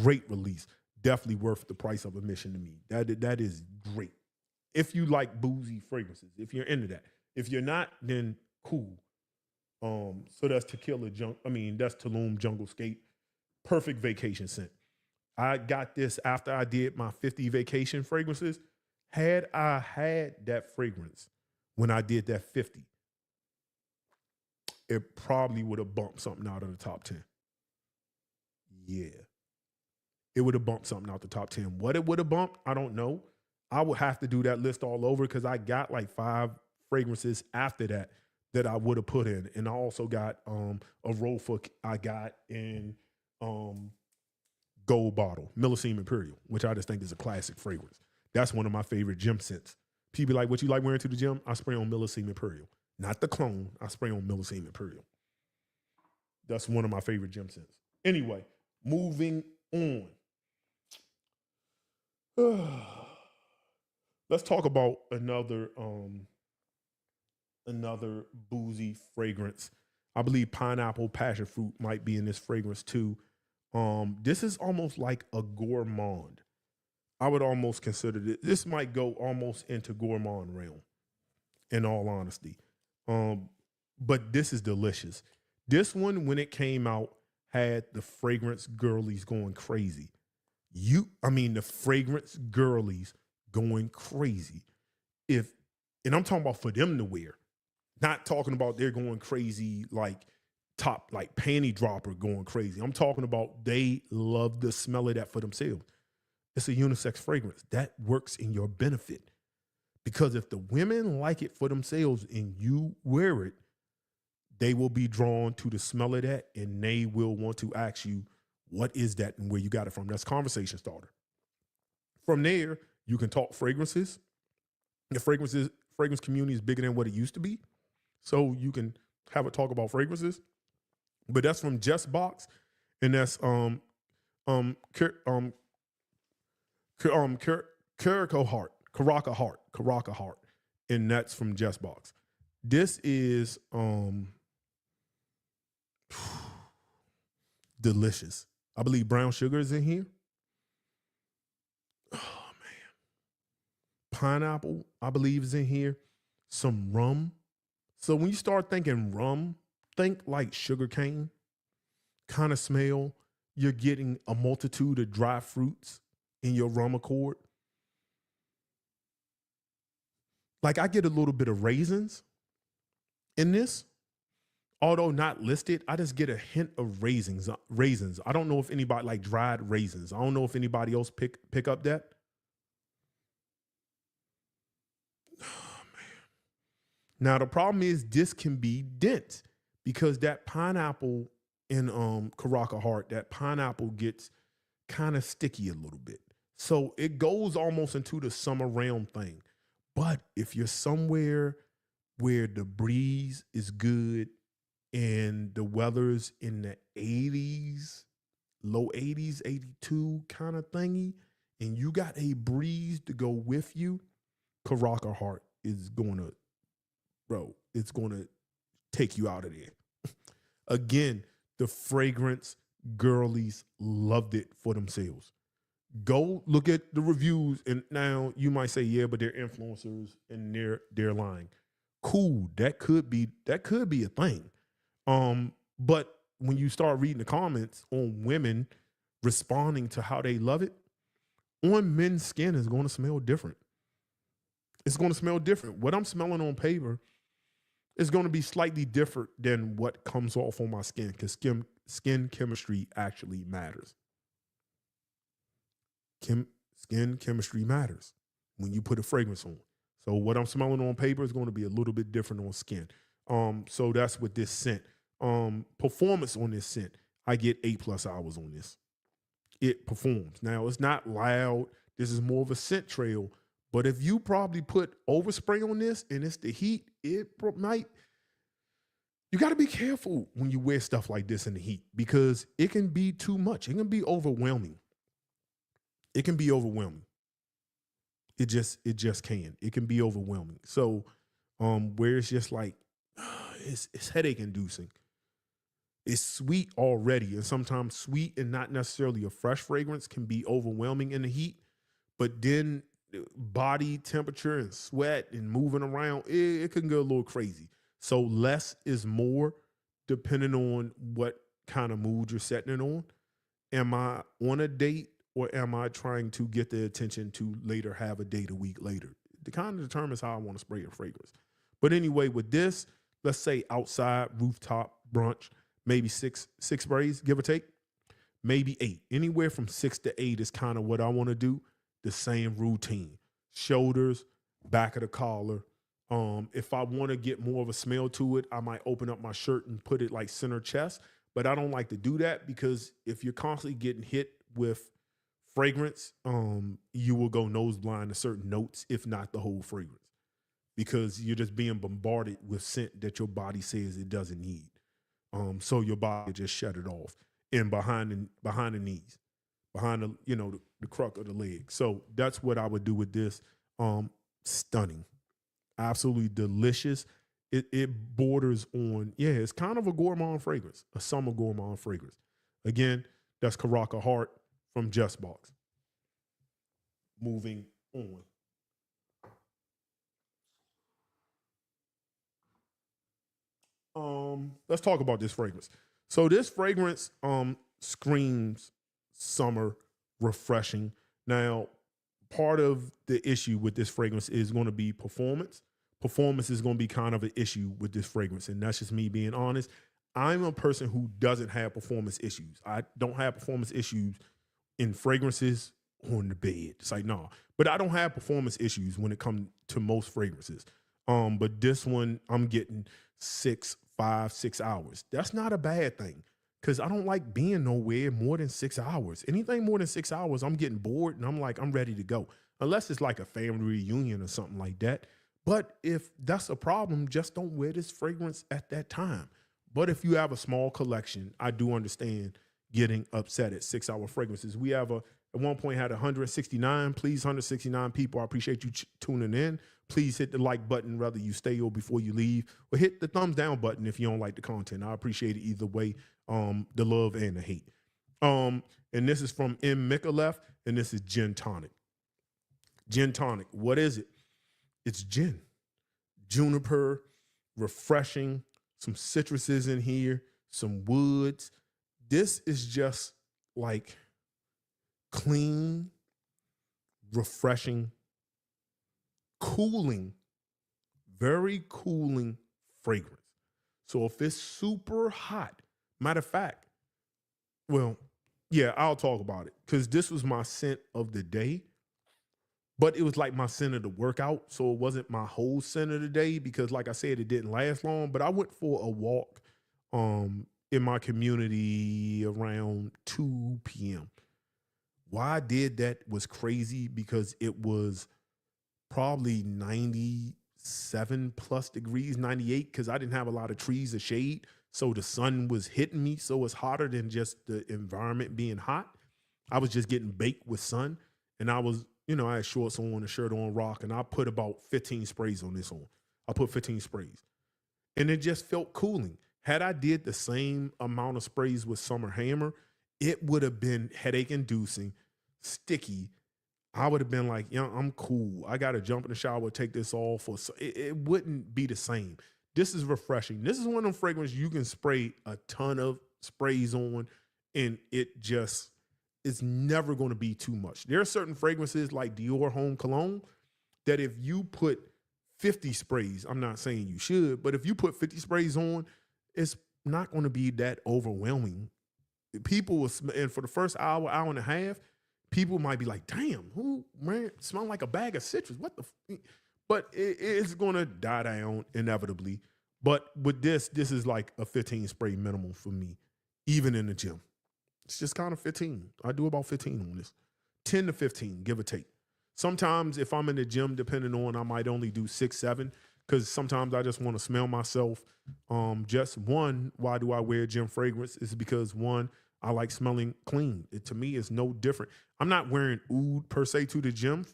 Great release. Definitely worth the price of admission to me. That is great. If you like boozy fragrances, if you're into that. If you're not, then cool. So that's that's Tulum Junglescape. Perfect vacation scent. I got this after I did my 50 vacation fragrances. Had I had that fragrance when I did that 50, it probably would have bumped something out of the top 10. Yeah. It would have bumped something out the top 10. What it would have bumped, I don't know. I would have to do that list all over because I got like 5 fragrances after that I would have put in. And I also got a Rofa I got in gold bottle, Millesime Imperial, which I just think is a classic fragrance. That's one of my favorite gym scents. People be like, what you like wearing to the gym? I spray on Millesime Imperial. Not the clone. I spray on Millesime Imperial. That's one of my favorite gym scents. Anyway, moving on. Let's talk about another boozy fragrance. I believe pineapple passion fruit might be in this fragrance too. This is almost like a gourmand. I would almost consider this might go almost into gourmand realm, in all honesty. But this is delicious. This one, when it came out, had the fragrance girlies going crazy. The fragrance girlies going crazy. And I'm talking about for them to wear, not talking about they're going crazy like top, like panty dropper going crazy. I'm talking about they love the smell of that for themselves. It's a unisex fragrance that works in your benefit. Because if the women like it for themselves and you wear it, they will be drawn to the smell of that and they will want to ask you, what is that and where you got it from? That's conversation starter. From there, you can talk fragrances. The fragrance community is bigger than what it used to be. So you can have a talk about fragrances. But that's from Jusbox, and that's Carioca Heart, and that's from Jusbox. This is delicious. I believe brown sugar is in here. Oh man, pineapple I believe is in here. Some rum. So when you start thinking rum, think like sugarcane kind of smell. You're getting a multitude of dry fruits in your rum accord. Like I get a little bit of raisins in this, although not listed. I just get a hint of raisins. I don't know if anybody like dried raisins. I don't know if anybody else pick up that. Oh man. Now the problem is this can be dense because that pineapple in Carioca Heart, that pineapple gets kind of sticky a little bit. So it goes almost into the summer realm thing. But if you're somewhere where the breeze is good and the weather's in the 80s, low 80s, 82 kind of thingy, and you got a breeze to go with you, Carioca Heart is gonna, bro, it's gonna take you out of there. Again, the fragrance girlies loved it for themselves. Go look at the reviews, and now you might say, yeah, but they're influencers and they're lying. Cool, that could be a thing. But when you start reading the comments on women responding to how they love it, on men's skin is going to smell different. It's going to smell different. What I'm smelling on paper is going to be slightly different than what comes off on my skin, because skin chemistry actually matters. Skin chemistry matters when you put a fragrance on. So what I'm smelling on paper is going to be a little bit different on skin. So that's with this scent. Performance on this scent, I get 8+ hours on this. It performs. Now, it's not loud. This is more of a scent trail. But if you probably put overspray on this and it's the heat, it might. You got to be careful when you wear stuff like this in the heat, because it can be too much. It can be overwhelming. It can be overwhelming. It just can. It can be overwhelming. So, where it's just like, it's headache inducing. It's sweet already, and sometimes sweet and not necessarily a fresh fragrance can be overwhelming in the heat. But then body temperature and sweat and moving around, it can go a little crazy. So less is more, depending on what kind of mood you're setting it on. Am I on a date, or am I trying to get the attention to later have a date a week later? It kind of determines how I want to spray a fragrance. But anyway, with this, let's say outside, rooftop, brunch, maybe six sprays, give or take, maybe 8. Anywhere from 6 to 8 is kind of what I want to do. The same routine: shoulders, back of the collar. If I want to get more of a smell to it, I might open up my shirt and put it like center chest. But I don't like to do that, because if you're constantly getting hit with fragrance, you will go nose blind to certain notes, if not the whole fragrance, because you're just being bombarded with scent that your body says it doesn't need. So your body just shut it off, and behind the knees, behind the crux of the leg. So that's what I would do with this. Stunning, absolutely delicious. It borders on, it's kind of a gourmand fragrance, a summer gourmand fragrance. Again, that's Carioca Heart from Jusbox. Moving on. Let's talk about this fragrance. So this fragrance screams summer, refreshing. Now, part of the issue with this fragrance is going to be performance. Performance is going to be kind of an issue with this fragrance, and that's just me being honest. I'm a person who doesn't have performance issues. I don't have performance issues in fragrances on the bed. It's like, no. But I don't have performance issues when it comes to most fragrances. But this one, I'm getting 6 hours. That's not a bad thing, because I don't like being nowhere more than 6 hours. Anything more than 6 hours, I'm getting bored, and I'm ready to go. Unless it's like a family reunion or something like that. But if that's a problem, just don't wear this fragrance at that time. But if you have a small collection, I do understand getting upset at 6-hour fragrances. We have at one point had 169. Please, 169 people, I appreciate you tuning in. Please hit the like button, whether you stay or before you leave, or hit the thumbs down button if you don't like the content. I appreciate it either way, the love and the hate. And this is from Micallef, and this is Gin Tonic. Gin Tonic, what is it? It's gin, juniper, refreshing, some citruses in here, some woods. This is just like clean, refreshing, cooling, very cooling fragrance. So if it's super hot, matter of fact, well, yeah, I'll talk about it, because this was my scent of the day. But it was like my scent of the workout, so it wasn't my whole scent of the day, because like I said, it didn't last long. But I went for a walk in my community around 2 p.m. Why I did that was crazy because it was probably 97 plus degrees, 98, because I didn't have a lot of trees or shade. So the sun was hitting me. So it's hotter than just the environment being hot. I was just getting baked with sun. And I was, I had shorts on, a shirt on, rock, and I put about 15 sprays on this on. I put 15 sprays. And it just felt cooling. Had I did the same amount of sprays with Summer Hammer, it would have been headache inducing, sticky. I would have been like, I'm cool. I got to jump in the shower, take this off. It wouldn't be the same. This is refreshing. This is one of them fragrances you can spray a ton of sprays on, and it's never going to be too much. There are certain fragrances like Dior Home Cologne that if you put 50 sprays, I'm not saying you should, but if you put 50 sprays on, it's not going to be that overwhelming. People will, and for the first hour and a half, people might be like, damn, who, man, smell like a bag of citrus. What the But it's going to die down inevitably. But with this is like a 15 spray minimum for me, even in the gym. It's just kind of 15. I do about 15 on this. 10 to 15, give or take. Sometimes if I'm in the gym, depending on, I might only do 6, 7, because sometimes I just want to smell myself. Just one, why do I wear gym fragrance? Is because one, I like smelling clean. To me, it's no different. I'm not wearing oud per se to the gym.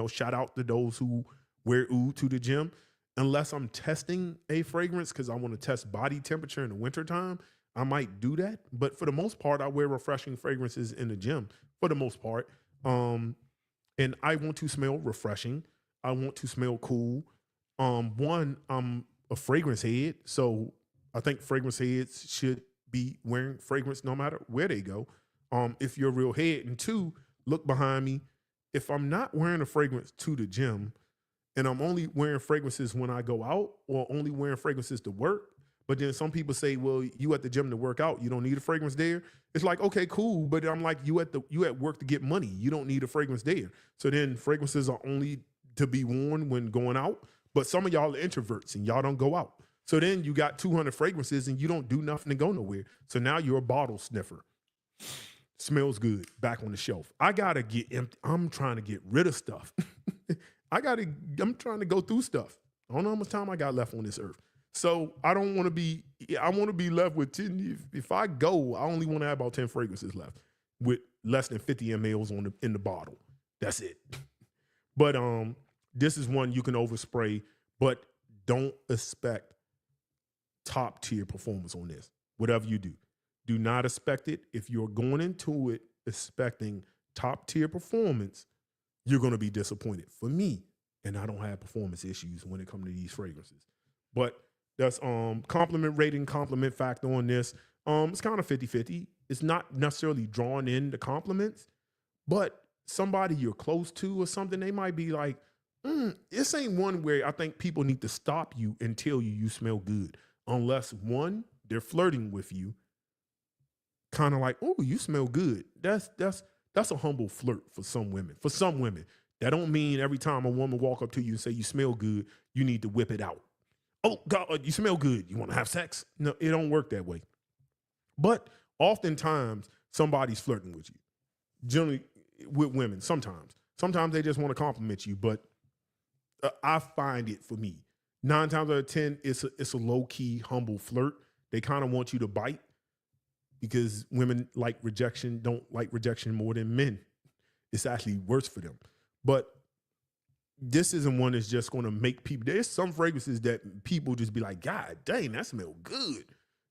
Shout out to those who wear oud to the gym. Unless I'm testing a fragrance because I want to test body temperature in the wintertime, I might do that. But for the most part, I wear refreshing fragrances in the gym for the most part. And I want to smell refreshing. I want to smell cool. One, I'm a fragrance head. So I think fragrance heads should be wearing fragrance no matter where they go. If you're a real head. And two, look behind me. If I'm not wearing a fragrance to the gym and I'm only wearing fragrances when I go out or only wearing fragrances to work, but then some people say, well, you at the gym to work out, you don't need a fragrance there. It's like, okay, cool. But I'm like, you at work to get money. You don't need a fragrance there. So then fragrances are only to be worn when going out. But some of y'all are introverts and y'all don't go out. So then you got 200 fragrances and you don't do nothing to go nowhere. So now you're a bottle sniffer. Smells good. Back on the shelf. I gotta get empty. I'm trying to get rid of stuff. I'm trying to go through stuff. I don't know how much time I got left on this earth. So I don't want to be, I want to be left with 10. If I go, I only want to have about 10 fragrances left with less than 50 mLs in the bottle. That's it. But this is one you can overspray, but don't expect top tier performance on this. Whatever you do not expect it. If you're going into it expecting top tier performance, you're going to be disappointed. For me, and I don't have performance issues when it comes to these fragrances. But that's compliment rating, compliment factor on this. It's kind of 50-50. It's not necessarily drawing in the compliments, but somebody you're close to or something, they might be like, this ain't one where I think people need to stop you and tell you smell good. Unless one, they're flirting with you, kind of like, oh, you smell good. That's a humble flirt for some women. For some women, that don't mean every time a woman walk up to you and say you smell good, you need to whip it out. Oh, God, you smell good. You want to have sex? No, it don't work that way. But oftentimes, somebody's flirting with you. Generally, with women, sometimes. Sometimes they just want to compliment you, but I find it for me. 9 times out of 10, it's a low-key, humble flirt. They kind of want you to bite because women like rejection, don't like rejection more than men. It's actually worse for them. But this isn't one that's just going to make people. There's some fragrances that people just be like, God dang, that smells good.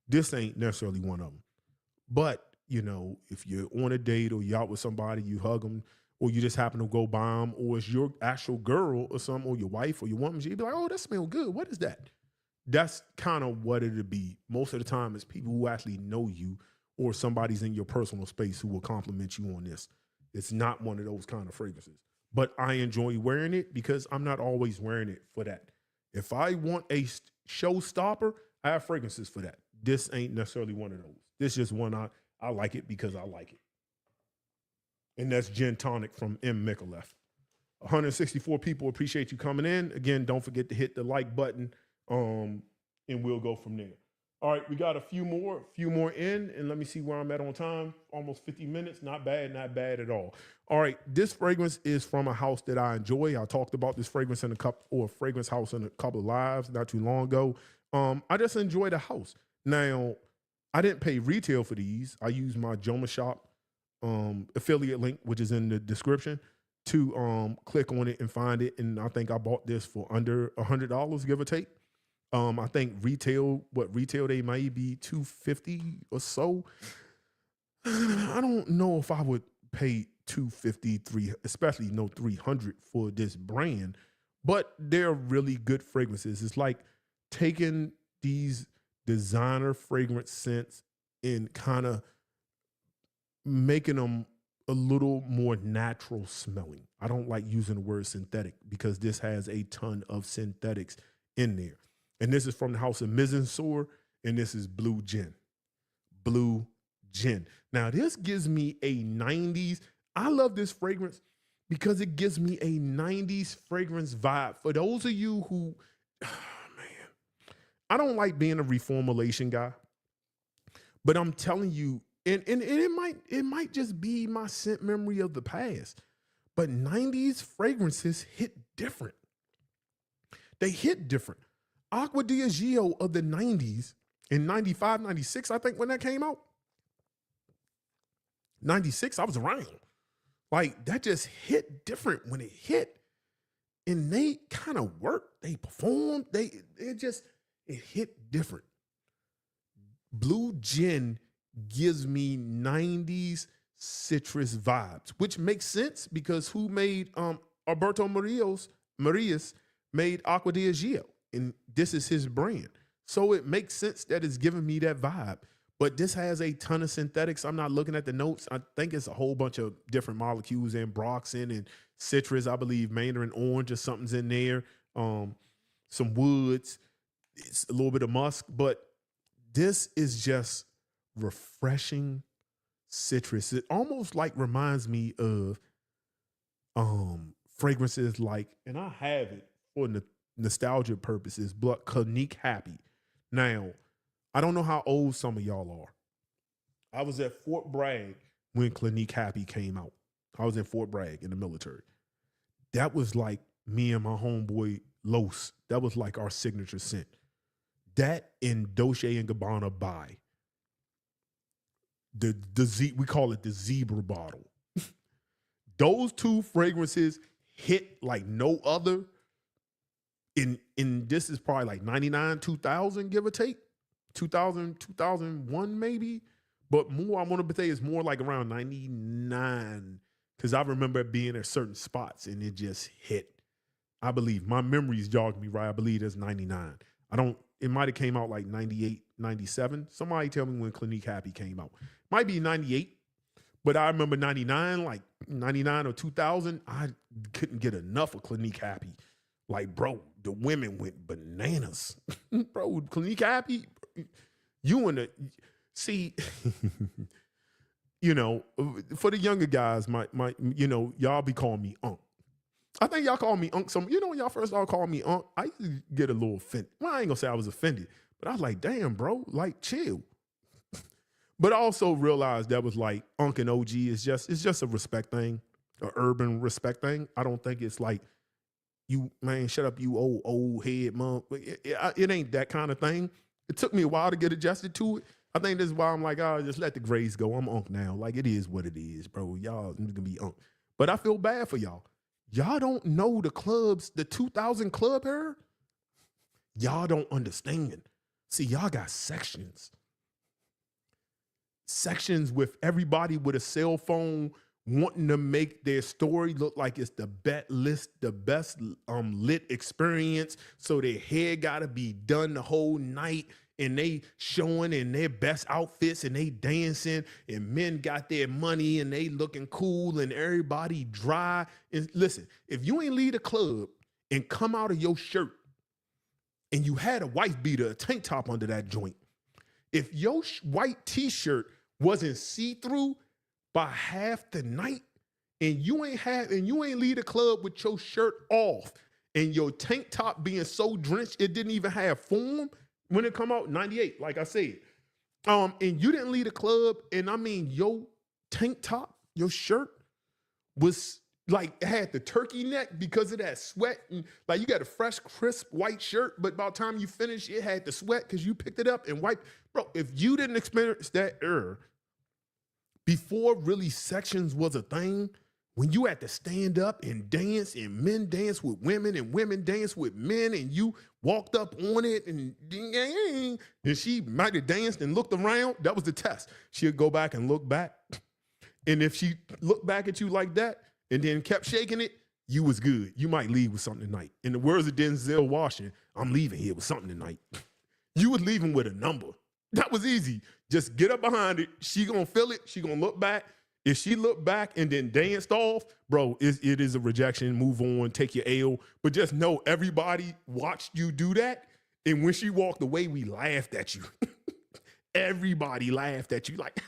This ain't necessarily one of them. But, if you're on a date or you're out with somebody, you hug them, or you just happen to go by them, or it's your actual girl or something, or your wife or your woman, you'd be like, oh, that smells good. What is that? That's kind of what it'd be. Most of the time, it's people who actually know you or somebody's in your personal space who will compliment you on this. It's not one of those kind of fragrances. But I enjoy wearing it because I'm not always wearing it for that. If I want a showstopper, I have fragrances for that. This ain't necessarily one of those. This is just one I like it because I like it. And that's Gin Tonic from M. Micallef. 164 people appreciate you coming in. Again, don't forget to hit the like button, and we'll go from there. All right, we got a few more in, and let me see where I'm at on time. Almost 50 minutes. Not bad at all. All right, this fragrance is from a house that I enjoy. I talked about this fragrance in a fragrance house in a couple of lives not too long ago. I just enjoy the house. Now, I didn't pay retail for these. I used my Joma Shop affiliate link, which is in the description, to click on it and find it. And I think I bought this for under $100, give or take. I think retail they might be $250 or so. I don't know if I would pay $250, especially no $300 for this brand, but they're really good fragrances. It's like taking these designer fragrance scents and kind of making them a little more natural smelling. I don't like using the word synthetic because this has a ton of synthetics in there. And this is from the house of Mizensir, and this is Blue Gin. Blue Gin. Now, this gives me a 90s. I love this fragrance because it gives me a 90s fragrance vibe. For those of you who, I don't like being a reformulation guy, but I'm telling you, and it might just be my scent memory of the past, but 90s fragrances hit different. They hit different. Aqua Diageo of the 90s in 95, 96, I think when that came out. 96, I was around. Like, that just hit different when it hit. And they kind of worked. They performed. It hit different. Blue Gin gives me 90s citrus vibes, which makes sense because who made Alberto Marias made Aqua Diageo, and this is his brand. So it makes sense that it's giving me that vibe. But this has a ton of synthetics. I'm not looking at the notes. I think it's a whole bunch of different molecules and broxin and citrus. I believe mandarin orange or something's in there. Some woods. It's a little bit of musk, but this is just refreshing citrus. It almost like reminds me of fragrances like, and I have it for nostalgia purposes, but Clinique Happy. Now, I don't know how old some of y'all are. I was at Fort Bragg when Clinique Happy came out. I was in Fort Bragg in the military. That was like me and my homeboy Los. That was like our signature scent. That and Dolce & Gabbana Buy. We call it the zebra bottle. Those two fragrances hit like no other. In this is probably like 99, 2000, give or take. 2000, 2001 maybe. But more, I want to say it's more like around 99. Because I remember it being at certain spots and it just hit. I believe my memories jogged me right. I believe it's 99. It might have came out like 98, 97. Somebody tell me when Clinique Happy came out. Might be 98. But I remember 99, like 99 or 2000, I couldn't get enough of Clinique Happy. Like, bro, the women went bananas. Bro, Clinique Happy, see, for the younger guys, y'all be calling me Unc. I think y'all call me Unc. When y'all first started calling me Unc, I used to get a little offended. Well, I ain't gonna say I was offended, but I was like, damn, bro, like, chill. But I also realized that was like Unc and OG it's just a respect thing, an urban respect thing. I don't think it's like, you, man, shut up, you old head, mom. It ain't that kind of thing. It took me a while to get adjusted to it. I think this is why I'm like, just let the grays go. I'm Unc now. Like, it is what it is, bro. Y'all gonna be Unc. But I feel bad for y'all. Y'all don't know the clubs, the 2000 club era. Y'all don't understand. See, y'all got sections. Sections with everybody with a cell phone wanting to make their story look like it's the best lit experience. So their hair gotta be done the whole night, and they showing in their best outfits and they dancing, and men got their money and they looking cool and everybody dry. And listen, if you ain't leave a club and come out of your shirt and you had a wife beater, a tank top under that joint, if your white t-shirt wasn't see-through by half the night, and you ain't leave the club with your shirt off and your tank top being so drenched it didn't even have form, when it come out, 98, like I said. And you didn't leave the club, and I mean, your tank top, your shirt was like, it had the turkey neck because of that sweat. And like, you got a fresh, crisp white shirt, but by the time you finish, it had the sweat because you picked it up and wiped. Bro, if you didn't experience that era before really sections was a thing, when you had to stand up and dance, and men dance with women and women dance with men, and you walked up on it and she might have danced and looked around, that was the test. She'd go back and look back. And if she looked back at you like that and then kept shaking it, you was good. You might leave with something tonight. In the words of Denzel Washington, I'm leaving here with something tonight. You was leaving with a number. That was easy. Just get up behind it. She gonna feel it. She gonna look back. If she looked back and then danced off, bro, it is a rejection. Move on, take your L. But just know everybody watched you do that. And when she walked away, we laughed at you. Everybody laughed at you like,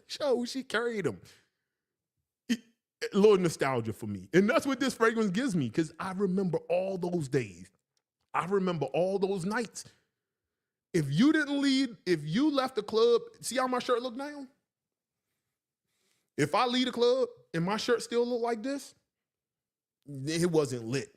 show, she carried him. A little nostalgia for me. And that's what this fragrance gives me, because I remember all those days. I remember all those nights. If you didn't leave, if you left the club, see how my shirt look now? If I leave the club and my shirt still look like this, it wasn't lit.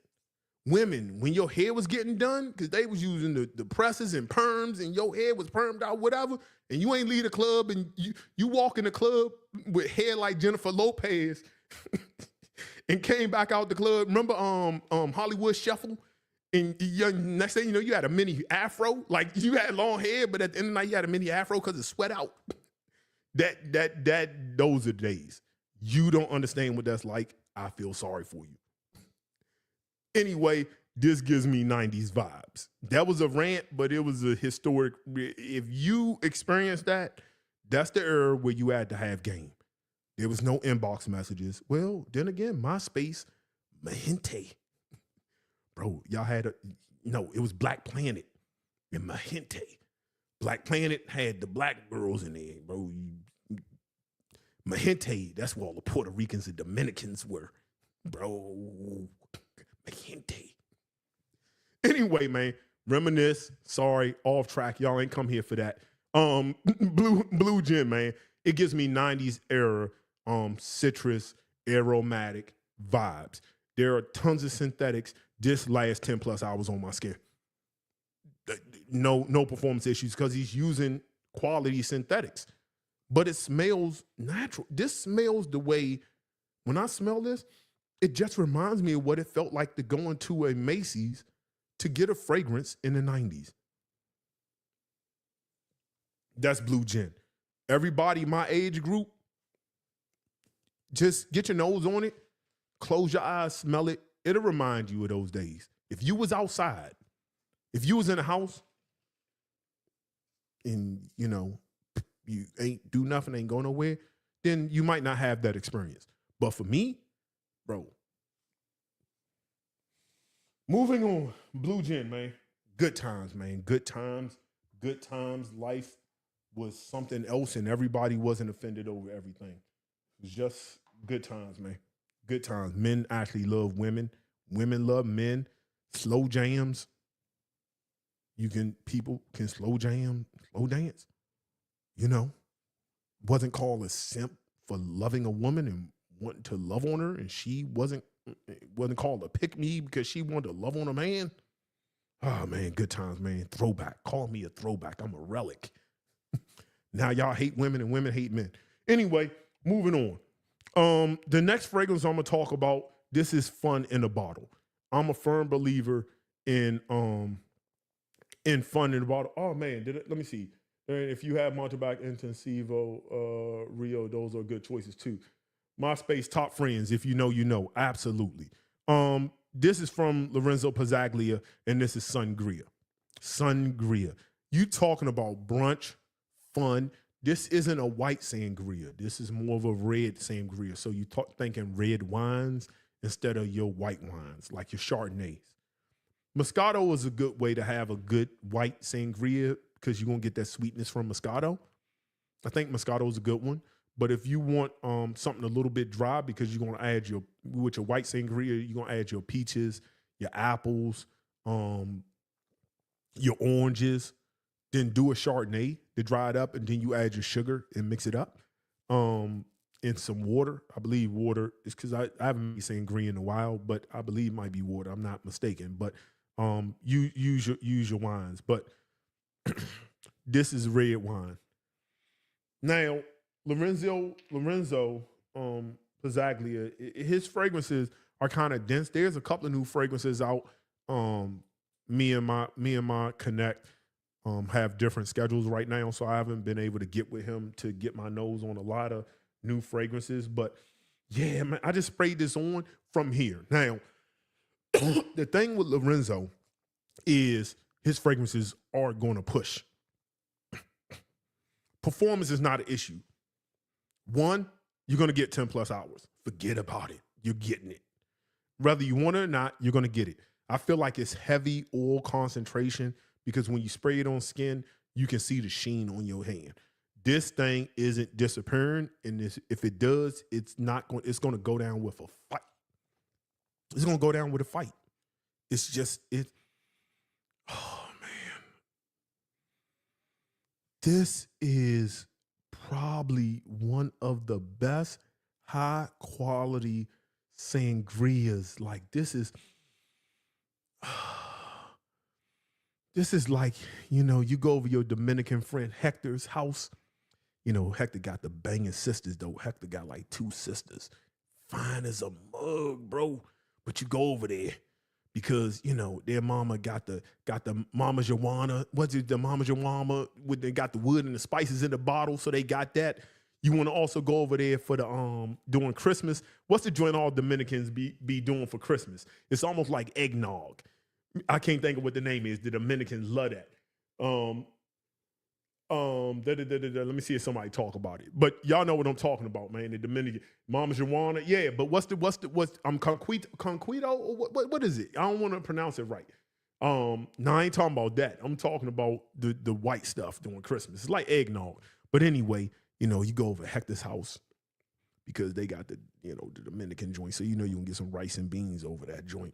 Women, when your hair was getting done, because they was using the presses and perms and your hair was permed out, whatever, and you ain't leave the club and you walk in the club with hair like Jennifer Lopez and came back out the club. Remember Hollywood Shuffle? And next thing you know, you had a mini afro. Like, you had long hair, but at the end of the night, you had a mini afro because it sweat out. Those are the days. You don't understand what that's like. I feel sorry for you. Anyway, this gives me 90s vibes. That was a rant, but it was a historic. If you experienced that, that's the era where you had to have game. There was no inbox messages. Well, then again, MySpace, Mahente. Bro, y'all had it was Black Planet and Mahente. Black Planet had the black girls in there, bro. Mahente, that's where all the Puerto Ricans and Dominicans were, bro. Mahente. Anyway, man, reminisce. Sorry, off track. Y'all ain't come here for that. Blue Gin, man. It gives me 90s era citrus aromatic vibes. There are tons of synthetics. This lasts 10 plus hours on my skin. No performance issues because he's using quality synthetics. But it smells natural. This smells the way, when I smell this, it just reminds me of what it felt like to go into a Macy's to get a fragrance in the 90s. That's Blue Gin. Everybody my age group, just get your nose on it, close your eyes, smell it. It'll remind you of those days. If you was outside, if you was in a house and, you ain't do nothing, ain't go nowhere, then you might not have that experience. But for me, bro, moving on, Blue Gin, man. Good times, man. Good times. Good times. Life was something else and everybody wasn't offended over everything. It was just good times, man. Good times. Men actually love women. Women love men. Slow jams. People can slow jam, slow dance. Wasn't called a simp for loving a woman and wanting to love on her, and she wasn't called a pick me because she wanted to love on a man. Oh man, good times, man. Throwback. Call me a throwback. I'm a relic. Now y'all hate women and women hate men. Anyway, moving on. The next fragrance I'm gonna talk about, this is fun in a bottle. I'm a firm believer in fun in a bottle. Oh man, let me see. If you have Montebac Intensivo, Rio, those are good choices too. MySpace top friends, if you know, you know. Absolutely. This is from Lorenzo Pazzaglia, and this is SunGria. SunGria. You talking about brunch, fun. This isn't a white sangria. This is more of a red sangria. So you thinking red wines instead of your white wines, like your Chardonnays. Moscato is a good way to have a good white sangria because you're going to get that sweetness from Moscato. I think Moscato is a good one. But if you want something a little bit dry, because you're going to add with your white sangria, you're going to add your peaches, your apples, your oranges, then do a Chardonnay to dry it up, and then you add your sugar and mix it up. And some water. I believe water is because I haven't been saying green in a while, but I believe it might be water. I'm not mistaken. But you use your wines. But this is red wine. Now, Lorenzo Pazzaglia, his fragrances are kind of dense. There's a couple of new fragrances out. Me and my connect have different schedules right now, so I haven't been able to get with him to get my nose on a lot of new fragrances. But yeah, man, I just sprayed this on from here. Now, the thing with Lorenzo is his fragrances are going to push. Performance is not an issue. One, you're going to get 10 plus hours. Forget about it. You're getting it. Whether you want it or not, you're going to get it. I feel like it's heavy oil concentration because when you spray it on skin, you can see the sheen on your hand. This thing isn't disappearing, and if it does, it's going to go down with a fight. It's going to go down with a fight. It's just, oh man. This is probably one of the best high quality sangrias. Like this is like, you go over your Dominican friend Hector's house. Hector got the banging sisters though. Hector got like 2 sisters. Fine as a mug, bro. But you go over there because, their mama got the Mama Joanna. What's it, the Mama Joanna? They got the wood and the spices in the bottle, so they got that. You want to also go over there for the during Christmas. What's the joint all Dominicans be doing for Christmas? It's almost like eggnog. I can't think of what the name is. The Dominicans love that. Let me see if somebody talk about it. But y'all know what I'm talking about, man. The Dominican Mama Joanna. Yeah, but what's Conquito? What is it? I don't want to pronounce it right. No, I ain't talking about that. I'm talking about the white stuff during Christmas. It's like eggnog. But anyway, you go over Hector's house because they got the Dominican joint. So you can get some rice and beans over that joint.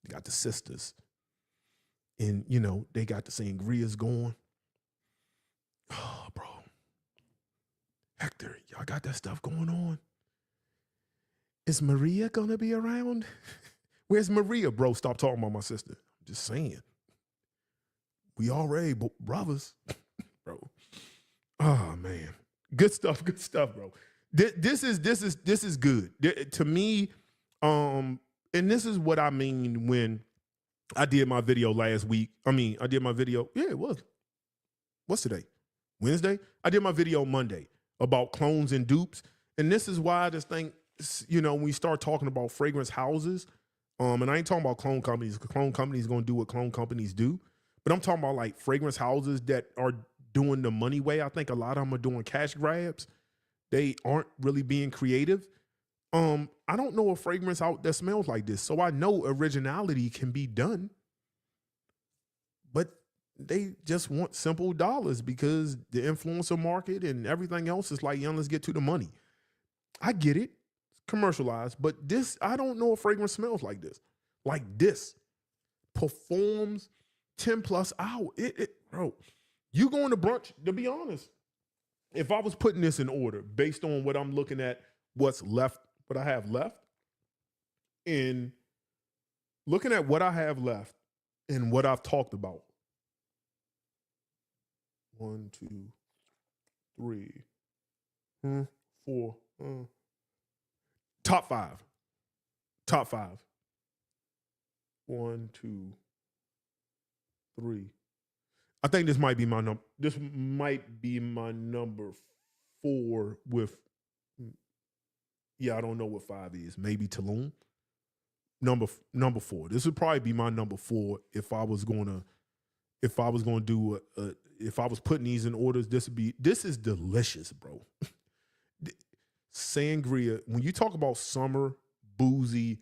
They got the sisters. And they got the sangrias going. Oh, bro. Hector, y'all got that stuff going on? Is Maria gonna be around? Where's Maria, bro? Stop talking about my sister. I'm just saying. We already brothers, bro. Oh man, good stuff, bro. This is good to me. And this is what I mean when I did my video last week. I did my video. Yeah, it was. What's today? Wednesday? I did my video Monday about clones and dupes. And this is why this thing, when we start talking about fragrance houses, and I ain't talking about clone companies, because clone companies going to do what clone companies do. But I'm talking about like fragrance houses that are doing the money way. I think a lot of them are doing cash grabs. They aren't really being creative. I don't know a fragrance out that smells like this. So I know originality can be done. But they just want simple dollars because the influencer market and everything else is like, let's get to the money. I get it. It's commercialized, but this, I don't know a fragrance smells like this. Like this. Performs 10 plus hours. Bro, you going to brunch, to be honest, if I was putting this in order based on what I'm looking at, what's left, what I have left, in looking at what I have left and what I've talked about, 1, 2, 3, 4. Top 5. 1, 2, 3. I think this might be my number. This might be my number 4 with. Yeah, I don't know what 5 is. Maybe Tulum. Number 4. This would probably be my number 4 if I was gonna do if I was putting these in orders. This is delicious, bro. Sangria. When you talk about summer boozy,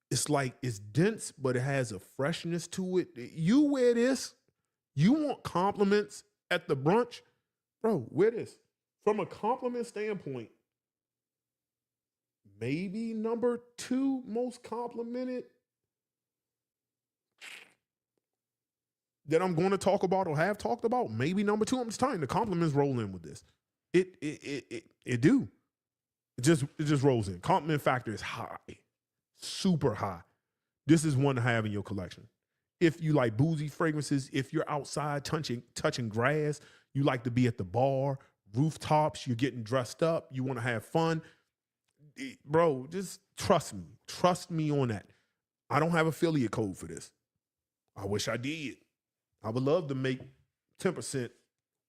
it's like it's dense, but it has a freshness to it. You wear this, you want compliments at the brunch, bro. Wear this. From a compliment standpoint, maybe number 2 most complimented. that I'm going to talk about or have talked about. Maybe number 2. I'm just telling you, the compliments roll in with this. It do. It just rolls in. Compliment factor is high, super high. This is one to have in your collection. If you like boozy fragrances, if you're outside touching grass, you like to be at the bar, rooftops, you're getting dressed up, you want to have fun, bro, just trust me. Trust me on that. I don't have affiliate code for this. I wish I did. I would love to make 10%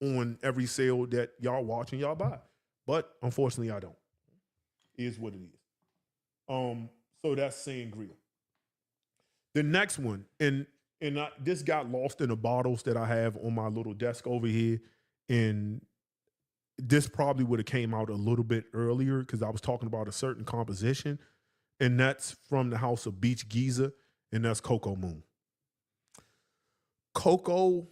on every sale that y'all watch and y'all buy. But unfortunately, I don't. It is what it is. So that's Sangria. The next one, this got lost in the bottles that I have on my little desk over here. And this probably would have came out a little bit earlier because I was talking about a certain composition. And that's from the house of Beach Geeza, and that's Coco Moon. Coco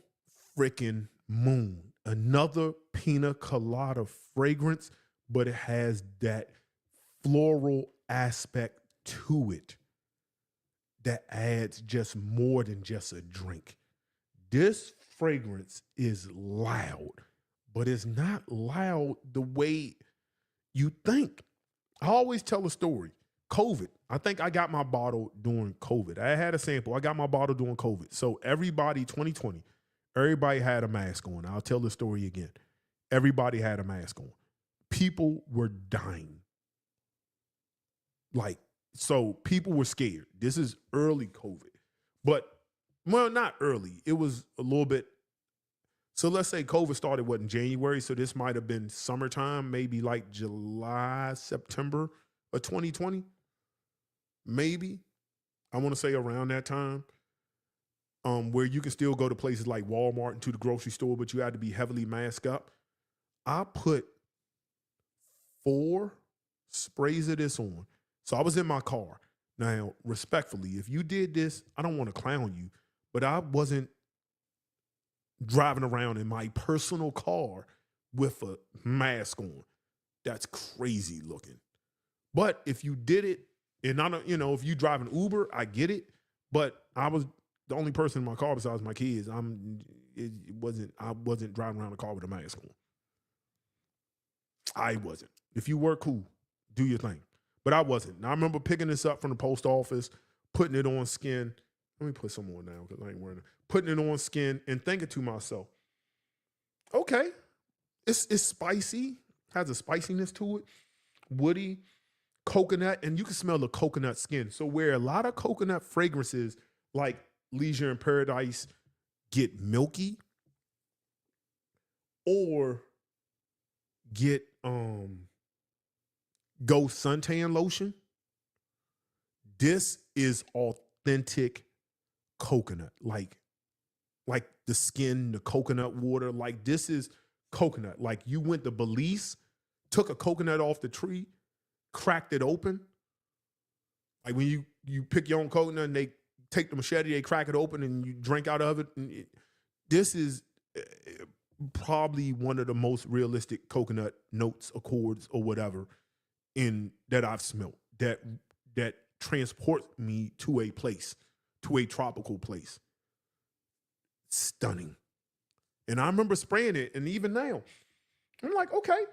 freaking Moon. Another pina colada fragrance, but it has that floral aspect to it that adds just more than just a drink. This fragrance is loud, but it's not loud the way you think. I always tell a story. COVID. I think I got my bottle during COVID. I had a sample. I got my bottle during COVID. So everybody, 2020, everybody had a mask on. I'll tell the story again. Everybody had a mask on. People were dying. So people were scared. This is early COVID. But, well, not early. It was a little bit. So let's say COVID started, in January? So this might have been summertime, maybe like July, September of 2020. Maybe. I want to say around that time. Where you can still go to places like Walmart and to the grocery store, but you had to be heavily masked up. I put 4 sprays of this on. So I was in my car. Now, respectfully, if you did this, I don't want to clown you, but I wasn't driving around in my personal car with a mask on. That's crazy looking. But if you did it, and I don't, if you drive an Uber, I get it. But I was the only person in my car besides my kids. I wasn't driving around the car with a mask on. I wasn't. If you were, cool, do your thing. But I wasn't. And I remember picking this up from the post office, putting it on skin. Let me put some more now because I ain't wearing it. Putting it on skin and thinking to myself, okay, it's spicy, has a spiciness to it, woody, coconut, and you can smell the coconut skin. So where a lot of coconut fragrances like Leisure in Paradise get milky or get Ghost suntan lotion, this is authentic coconut, like the skin, the coconut water. Like this is coconut. Like you went to Belize, took a coconut off the tree, cracked it open. Like when you pick your own coconut and they take the machete, they crack it open and you drink out of it. This is probably one of the most realistic coconut notes, accords, or whatever that I've smelled that transports me to a place, to a tropical place. Stunning. And I remember spraying it, and even now, I'm like, okay,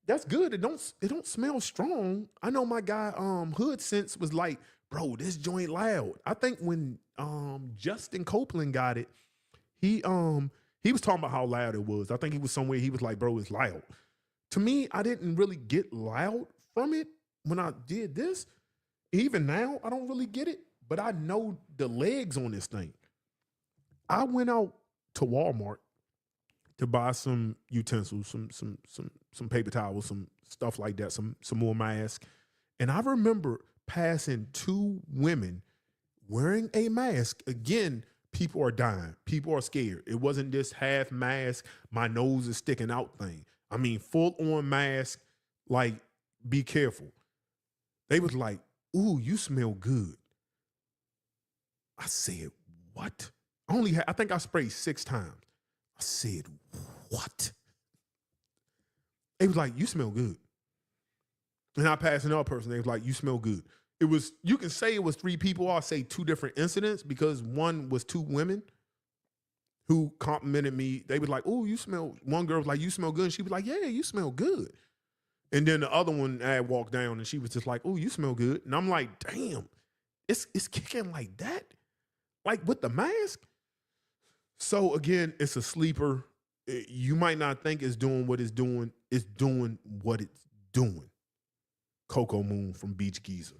that's good. It don't smell strong. I know my guy Hood Sense was like, bro, this joint loud. I think when Justin Copeland got it, he was talking about how loud it was. I think he was somewhere, he was like, bro, it's loud. To me, I didn't really get loud from it when I did this. Even now, I don't really get it, but I know the legs on this thing. I went out to Walmart to buy some utensils, some paper towels, some stuff like that, some more masks. And I remember passing 2 women wearing a mask. Again, people are dying. People are scared. It wasn't this half mask, my nose is sticking out thing. I mean, full on mask, like, be careful. They was like, ooh, you smell good. I said, what? I think I sprayed 6 times. I said, what? They was like, you smell good. And I passed another person. They was like, you smell good. It was, you can say it was 3 people. I'll say 2 different incidents because one was 2 women. who complimented me. They was like, "Oh, you smell." One girl was like, "You smell good." And she was like, "Yeah, you smell good." And then the other one I had walked down and she was just like, "Oh, you smell good." And I'm like, "Damn, it's kicking like that, like with the mask." So again, it's a sleeper. You might not think it's doing what it's doing. It's doing what it's doing. Coco Moon from Beach Geeza.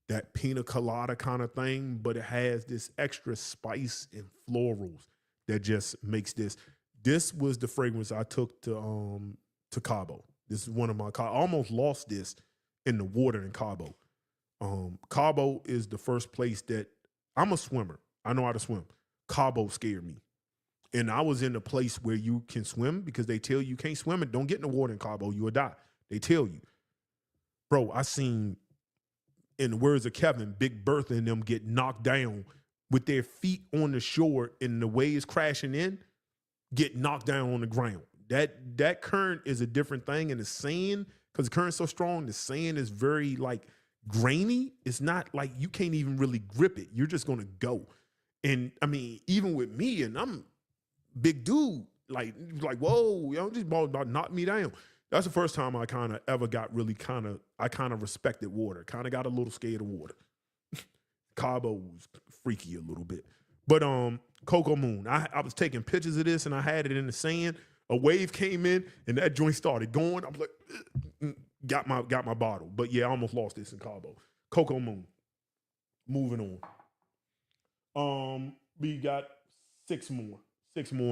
That pina colada kind of thing, but it has this extra spice and florals that just makes this. This was the fragrance I took to Cabo. This is one of my. I almost lost this in the water in Cabo. Cabo is the first place that I'm a swimmer. I know how to swim. Cabo scared me. And I was in a place where you can swim because they tell you can't swim and don't get in the water in Cabo, you will die. They tell you. Bro, I seen, in the words of Kevin, Big Bertha and them get knocked down with their feet on the shore and the waves crashing in, get knocked down on the ground. That current is a different thing. And the sand, because the current's so strong, the sand is very like grainy. It's not like you can't even really grip it. You're just gonna go. And I mean, even with me, and I'm big dude, like whoa, yo, just about knocked me down. That's the first time I kind of ever got really I kind of respected water. Kind of got a little scared of water. Cabo was freaky a little bit. But Coco Moon, I was taking pictures of this and I had it in the sand. A wave came in and that joint started going. I was like, got my bottle. But yeah, I almost lost this in Cabo. Coco Moon. Moving on. We got six more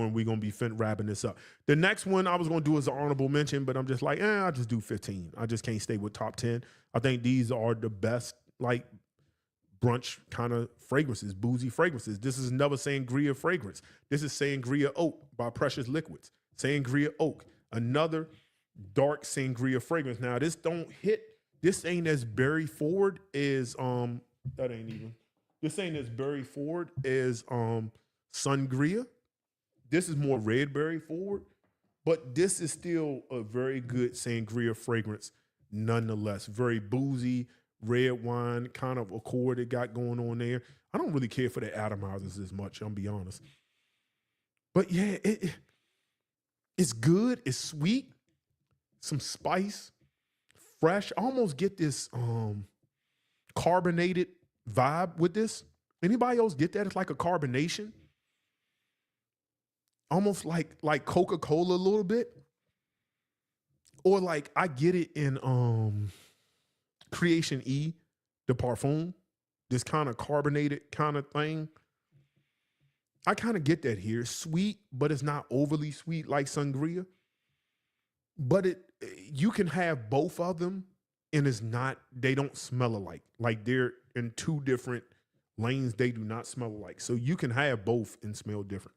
and we're going to be wrapping this up. The next one I was going to do as an honorable mention, but I'm just like, I'll just do 15. I just can't stay with top 10. I think these are the best, like, brunch kind of fragrances, boozy fragrances. This is another Sangria fragrance. This is Sangria Oak by Precious Liquids. Sangria Oak, another dark Sangria fragrance. Now, this ain't as berry forward as, this ain't as berry forward as SunGria. This is more red berry forward, but this is still a very good Sangria fragrance nonetheless. Very boozy, red wine kind of accord it got going on there. I don't really care for the atomizers as much, I'm be honest. But yeah, it's good, it's sweet, some spice, fresh. I almost get this carbonated vibe with this. Anybody else get that? It's like a carbonation. Almost like Coca-Cola a little bit. Or like I get it in Creation E, the parfum. This kind of carbonated kind of thing. I kind of get that here. Sweet, but it's not overly sweet like Sangria. But you can have both of them and they don't smell alike. Like they're in two different lanes. They do not smell alike. So you can have both and smell different.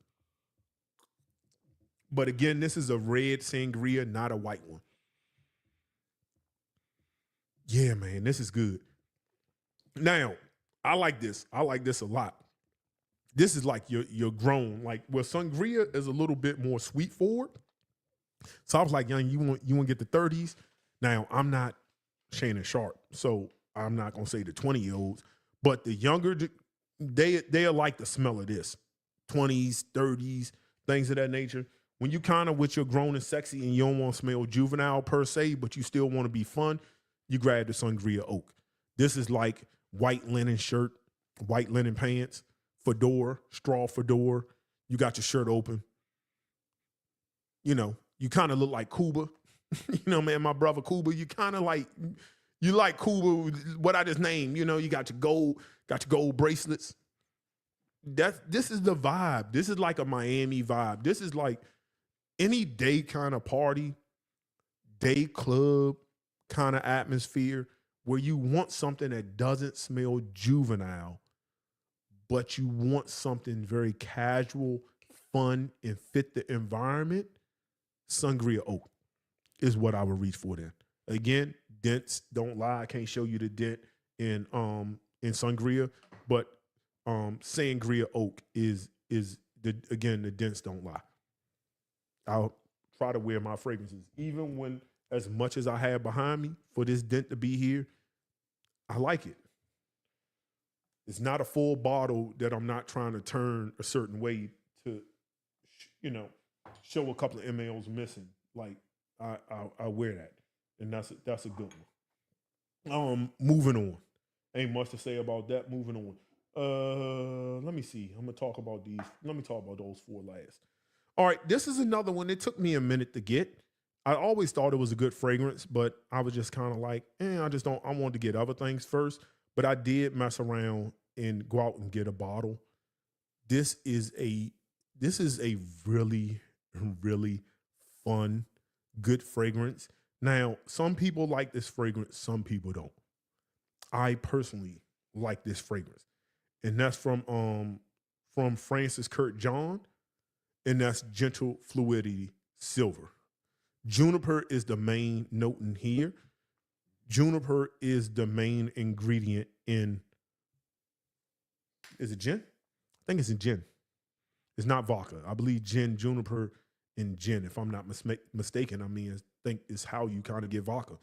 But again, this is a red Sangria, not a white one. Yeah, man, this is good. Now, I like this. I like this a lot. This is like you're grown. Like, well, Sangria is a little bit more sweet forward. So I was like, young, you want to get the 30s? Now, I'm not Shannon Sharp, so I'm not gonna say the 20-year-olds, but the younger, they'll like the smell of this. 20s, 30s, things of that nature. When you kind of with your grown and sexy and you don't want to smell juvenile per se, but you still want to be fun, you grab the Sangria Oak. This is like white linen shirt, white linen pants, fedora, straw fedora. You got your shirt open. You know, you kind of look like Cuba. You know, man, my brother Cuba, you kind of like, you like Cuba, what I just named. You know, you got your gold bracelets. This is the vibe. This is like a Miami vibe. This is like any day kind of party, day club kind of atmosphere where you want something that doesn't smell juvenile, but you want something very casual, fun, and fit the environment. Sangria Oak is what I would reach for then. Again, dents don't lie. I can't show you the dent in Sangria, but Sangria Oak is the dents don't lie. I'll try to wear my fragrances, even when as much as I have behind me for this dent to be here. I like it. It's not a full bottle that I'm not trying to turn a certain way to, show a couple of mls missing, like I wear that, and that's a good one. Moving on. Ain't much to say about that. Moving on. Let me see. I'm gonna talk about these. Let me talk about those 4 last. All right, this is another one. It took me a minute to get. I always thought it was a good fragrance, but I was just kind of like, I just don't. I wanted to get other things first, but I did mess around and go out and get a bottle. This is a really, really fun, good fragrance. Now, some people like this fragrance, some people don't. I personally like this fragrance, and that's from Francis Kurkdjian, and that's Gentle Fluidity Silver. Juniper is the main note in here. Juniper is the main ingredient in. Is it gin? I think it's in gin. It's not vodka. I believe gin, juniper, and gin. If I'm not mistaken, I think it's how you kind of get vodka.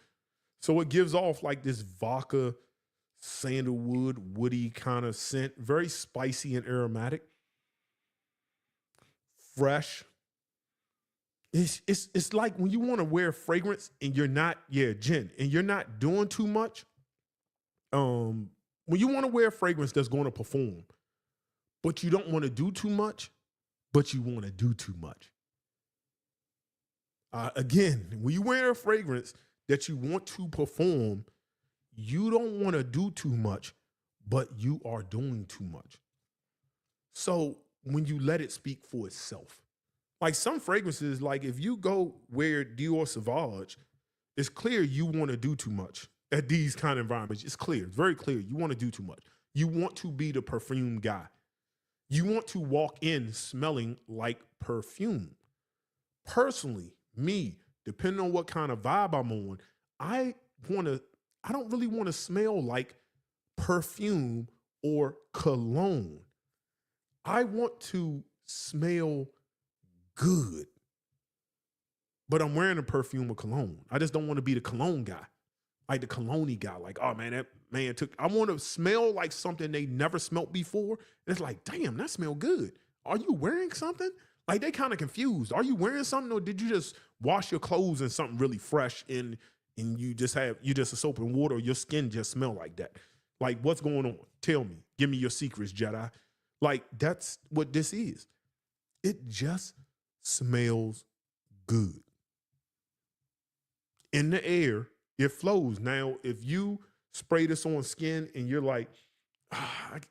So it gives off like this vodka, sandalwood, woody kind of scent, very spicy and aromatic, fresh. It's like when you want to wear fragrance and you're not, gin, and you're not doing too much. When you want to wear fragrance that's going to perform, but you don't want to do too much, but you want to do too much. Again, when you wear a fragrance that you want to perform, you don't want to do too much, but you are doing too much. So when you let it speak for itself, like some fragrances, like if you go wear Dior Sauvage, it's clear you want to do too much at these kind of environments. It's clear, it's very clear. You want to do too much. You want to be the perfume guy. You want to walk in smelling like perfume. Personally, me, depending on what kind of vibe I'm on, I don't really want to smell like perfume or cologne. I want to smell good, but I'm wearing a perfume or cologne. I just don't want to be the cologne guy, like the cologne guy. Like, oh man, that man I want to smell like something they never smelt before. And it's like, damn, that smell good. Are you wearing something? Like they kind of confused. Are you wearing something, or did you just wash your clothes in something really fresh and you just a soap and water, or your skin just smell like that? Like, what's going on? Tell me. Give me your secrets, Jedi. Like, that's what this is. It just smells good. In the air, it flows. Now, if you spray this on skin and you're like,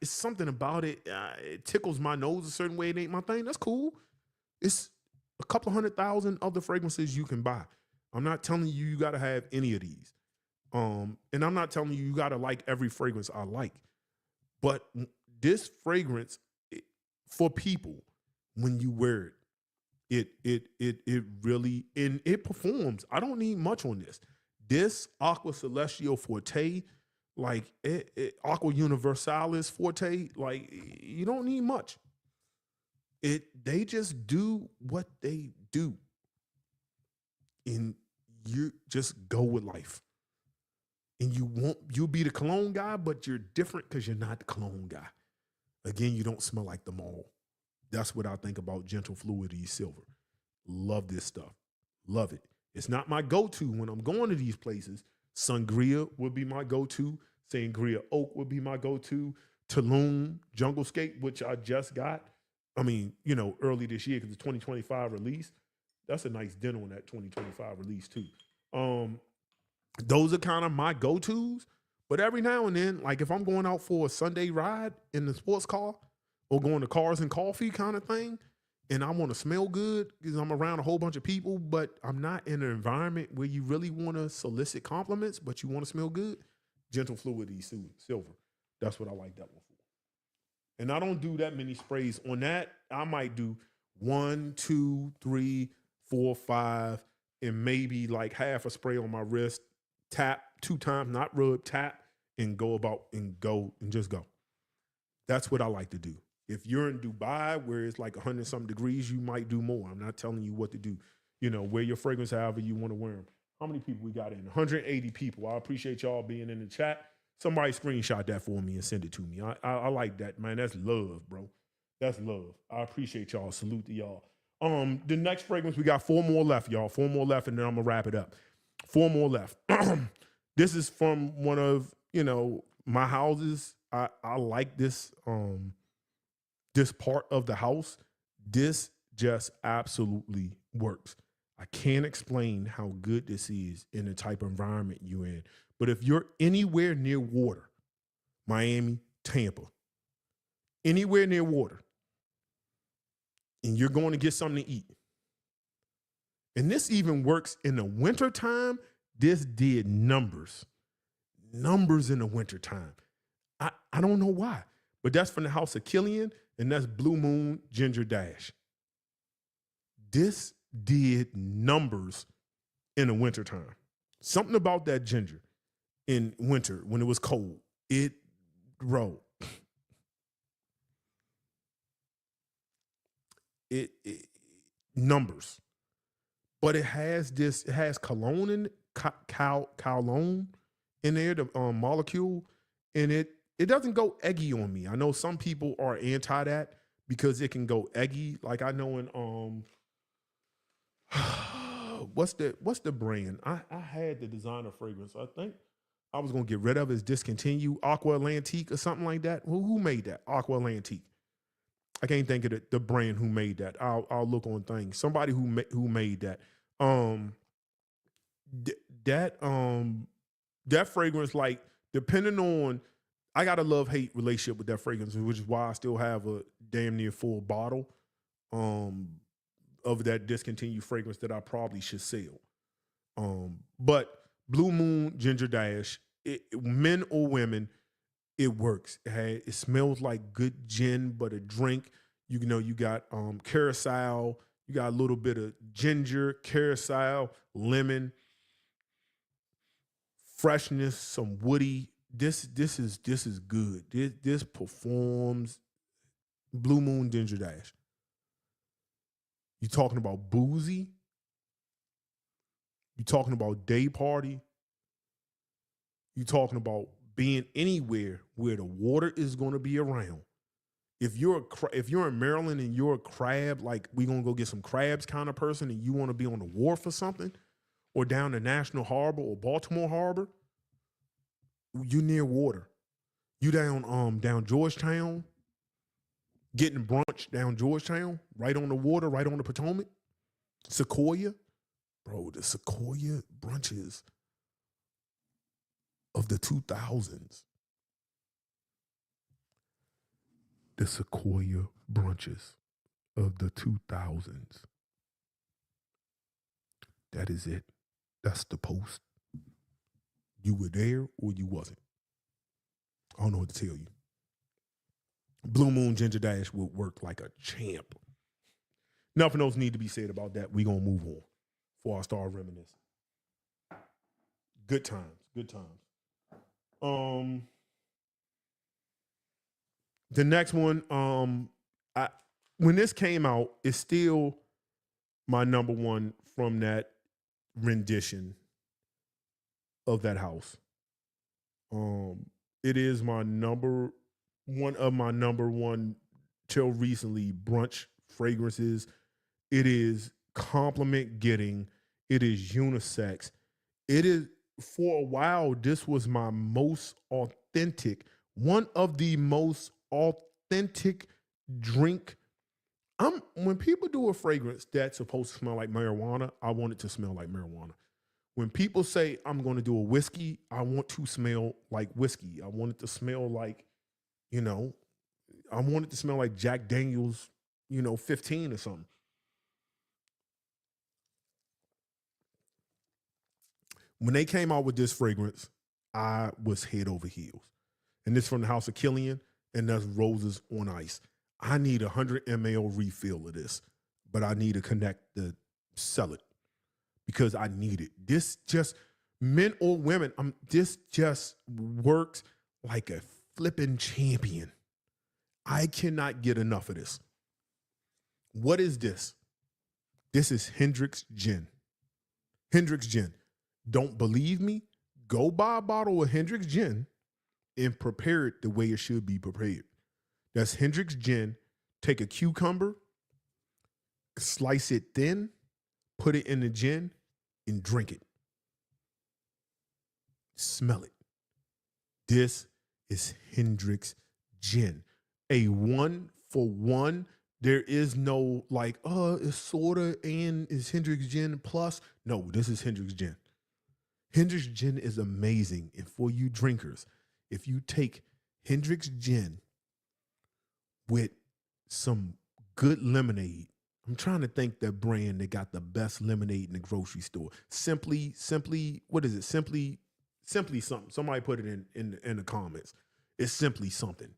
it's something about it, it tickles my nose a certain way, it ain't my thing, that's cool. It's a couple 100,000 other fragrances you can buy. I'm not telling you got to have any of these. And I'm not telling you got to like every fragrance I like. But this fragrance, for people, when you wear it, it really, and it performs. I don't need much on this. This Aqua Celestial Forte, like Aqua Universalis Forte, like you don't need much. They just do what they do. And you just go with life. And you'll be the cologne guy, but you're different because you're not the cologne guy. Again, you don't smell like them all. That's what I think about Gentle Fluidity Silver. Love this stuff. Love it. It's not my go-to when I'm going to these places. Sangria would be my go-to. Sangria Oak would be my go-to. Tulum, Junglescape, which I just got. I mean, early this year because it's 2025 release. That's a nice dinner on that 2025 release too. Those are kind of my go-tos. But every now and then, like if I'm going out for a Sunday ride in the sports car or going to Cars and Coffee kind of thing, and I want to smell good because I'm around a whole bunch of people, but I'm not in an environment where you really want to solicit compliments, but you want to smell good, Gentle Fluidity Silver. That's what I like that one for. And I don't do that many sprays on that. I might do 1, 2, 3, 4, 5, and maybe like half a spray on my wrist, tap 2 times, not rub, tap, and go and just go. That's what I like to do. If you're in Dubai where it's like 100 something degrees, you might do more. I'm not telling you what to do. Wear your fragrance however you want to wear them. How many people we got in? 180 people. I appreciate y'all being in the chat. Somebody screenshot that for me and send it to me. I like that, man. That's love, bro. That's love. I appreciate y'all. Salute to y'all. The next fragrance, we got 4 more left, y'all. 4 more left, and then I'm gonna wrap it up. 4 more left. This is from one of, my houses. I like this this part of the house. This just absolutely works. I can't explain how good this is in the type of environment you're in. But if you're anywhere near water, Miami, Tampa, anywhere near water, and you're going to get something to eat, and this even works in the wintertime, this did numbers in the wintertime. I don't know why, but that's from the house of Kilian, and that's Blue Moon Ginger Dash. This did numbers in the wintertime. Something about that ginger in winter when it was cold, it rolled. It numbers, but it has cologne in cologne in there, the molecule, and it doesn't go eggy on me. I know some people are anti that because it can go eggy. Like I know in what's the brand? I had the designer fragrance. I think I was gonna get rid of it. It's discontinued. Aqua Atlantique or something like that. Who made that? Aqua Atlantique. I can't think of the brand who made that. I'll look on things. Somebody who made that. That fragrance, like depending on, I got a love-hate relationship with that fragrance, which is why I still have a damn near full bottle of that discontinued fragrance that I probably should sell. But Blue Moon Ginger Dash, men or women, it works. It smells like good gin, but a drink. You got carousel. You got a little bit of ginger, carousel, lemon, freshness, some woody. This is good. This performs. Blue Moon Ginger Dash. You talking about Boozy? You talking about day party? You talking about being anywhere where the water is going to be around? If you're in Maryland and you're a crab, like we gonna go get some crabs kind of person, and you want to be on the wharf or something, or down the National Harbor or Baltimore Harbor, you near water. You down Georgetown, getting brunch down Georgetown, right on the water, right on the Potomac. Sequoia, bro, the Sequoia brunches of the 2000s. The Sequoia brunches of the 2000s. That is it. That's the post. You were there or you wasn't. I don't know what to tell you. Blue Moon Ginger Dash would work like a champ. Nothing else need to be said about that. We gonna move on before I start reminiscing. Good times. The next one, when this came out, it's still my number one from that rendition of that house. It is one of my number one till recently brunch fragrances. It is compliment getting. It is unisex. It is, for a while, this was my most authentic, one of the most authentic drink. When people do a fragrance that's supposed to smell like marijuana, I want it to smell like marijuana. When people say I'm going to do a whiskey, I want to smell like whiskey. I want it to smell like, I want it to smell like Jack Daniels, 15 or something. When they came out with this fragrance, I was head over heels. And this from the house of Kilian, and that's Roses on Ice. I need 100 ml refill of this, but I need to connect to sell it because I need it. This just, men or women, this just works like a flipping champion. I cannot get enough of this. What is this? This is Hendrick's Gin. Hendrick's Gin. Don't believe me? Go buy a bottle of Hendrick's Gin and prepare it the way it should be prepared. That's Hendrick's Gin, take a cucumber, slice it thin, put it in the gin, and drink it. Smell it. This is Hendrix gin. A 1-for-1. There is no like, it's soda and it's Hendrix gin plus. No, this is Hendrix gin. Hendrix gin is amazing. And for you drinkers, if you take Hendrix gin with some good lemonade, I'm trying to think that brand that got the best lemonade in the grocery store. Simply, what is it? Simply something. Somebody put it in the comments. It's simply something.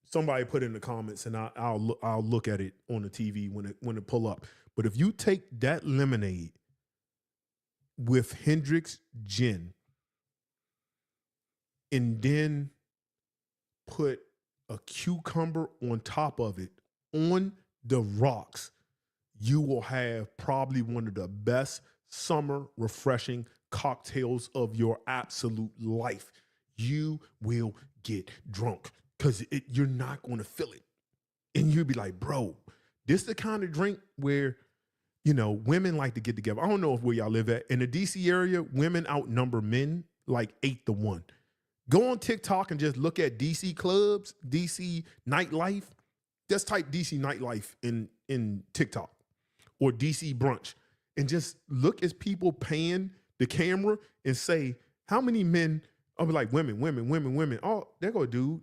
Somebody put it in the comments, and I'll look at it on the TV when it pull up. But if you take that lemonade with Hendrix gin, and then put a cucumber on top of it on the rocks, you will have probably one of the best summer refreshing cocktails of your absolute life. You will get drunk because you're not going to feel it. And you'll be like, bro, this is the kind of drink where, women like to get together. I don't know where y'all live at. In the DC area, women outnumber men like 8-1. Go on TikTok and just look at DC clubs, DC nightlife. Just type DC nightlife in TikTok or DC brunch and just look as people pan the camera and say, how many men are like women. Oh, there go a dude.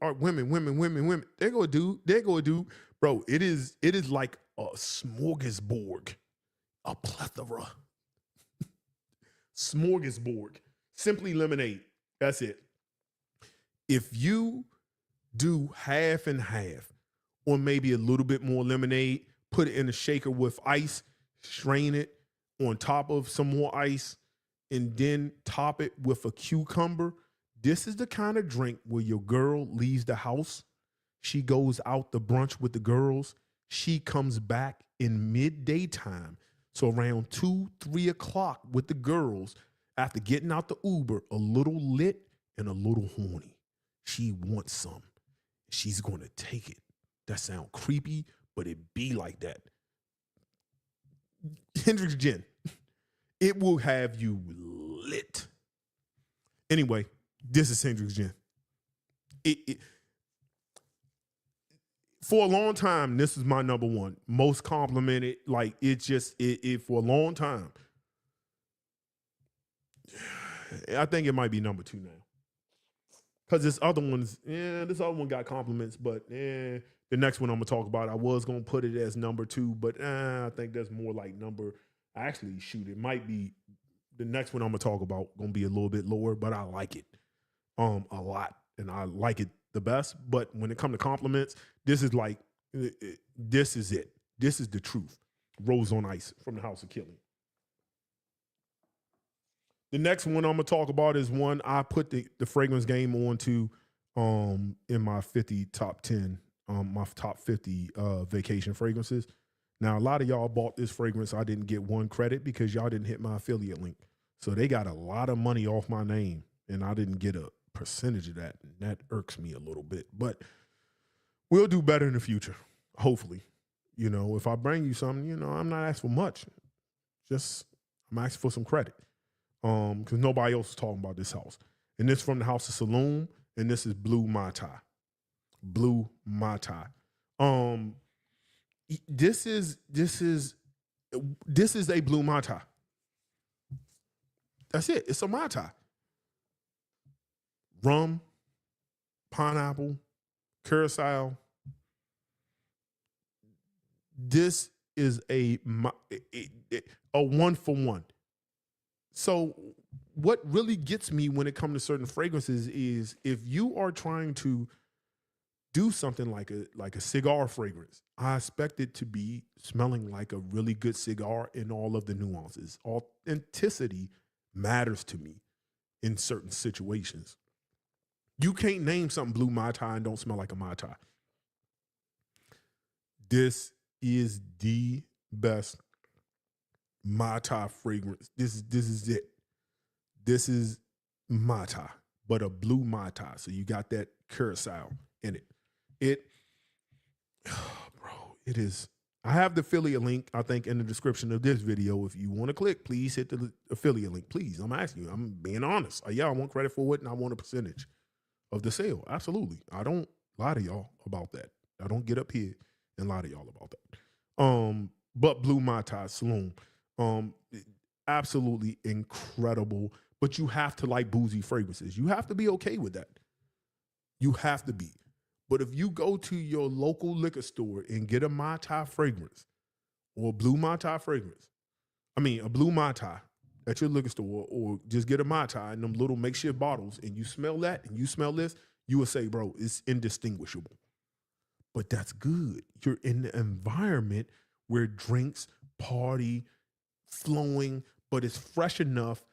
Or women. There go a dude. Bro, it is like a smorgasbord, a plethora. Smorgasbord. Simply lemonade. That's it. If you do half and half, or maybe a little bit more lemonade, put it in a shaker with ice, strain it on top of some more ice, and then top it with a cucumber. This is the kind of drink where your girl leaves the house. She goes out to brunch with the girls. She comes back in midday time. So around 2-3 o'clock with the girls, after getting out the Uber, a little lit and a little horny. She wants some. She's going to take it. That sound creepy, but it be like that. Hendrix gin. It will have you lit. Anyway, this is Hendrix gin. For a long time, this is my number one. Most complimented. Like, for a long time. I think it might be number 2 now. Because this other one got compliments, but the next one I'm going to talk about, I was going to put it as number 2, but I think that's more like it might be, the next one I'm going to talk about going to be a little bit lower, but I like it a lot, and I like it the best. But when it comes to compliments, this is it. This is the truth. Rose on Ice from the House of Kilian. The next one I'm going to talk about is one I put the fragrance game on to in my 50 top 10, my top 50 vacation fragrances. Now, a lot of y'all bought this fragrance. I didn't get one credit because y'all didn't hit my affiliate link. So they got a lot of money off my name, and I didn't get a percentage of that. And that irks me a little bit. But we'll do better in the future, hopefully. If I bring you something, I'm not asking for much. I'm asking for some credit. Because nobody else is talking about this house. And this from the house of Salum, and this is Blue Mai Tai. Blue Mai Tai. This is a Blue Mai Tai. That's it. It's a Mai Tai. Rum, pineapple, curacao. This is a 1-for-1. So what really gets me when it comes to certain fragrances is if you are trying to do something like a cigar fragrance, I expect it to be smelling like a really good cigar in all of the nuances. Authenticity matters to me in certain situations. You can't name something Blue Mai Tai and don't smell like a Mai Tai. This is the best Mai Tai fragrance. This is it. This is Mai Tai, but a blue Mai Tai. So you got that curacao in it. Bro, it is. I have the affiliate link, I think, in the description of this video. If you want to click, please hit the affiliate link. Please, I'm asking you. I'm being honest. Yeah, I want credit for it, and I want a percentage of the sale. Absolutely. I don't lie to y'all about that. I don't get up here and lie to y'all about that. But Blue Mai Tai Salum, absolutely incredible. But you have to like boozy fragrances. You have to be okay with that. You have to be. But if you go to your local liquor store and get a Mai Tai fragrance or a Blue Mai Tai fragrance, a Blue Mai Tai at your liquor store, or just get a Mai Tai in them little makeshift bottles, and you smell that and you smell this, you will say, bro, it's indistinguishable. But that's good. You're in the environment where drinks, party, flowing, but it's fresh enough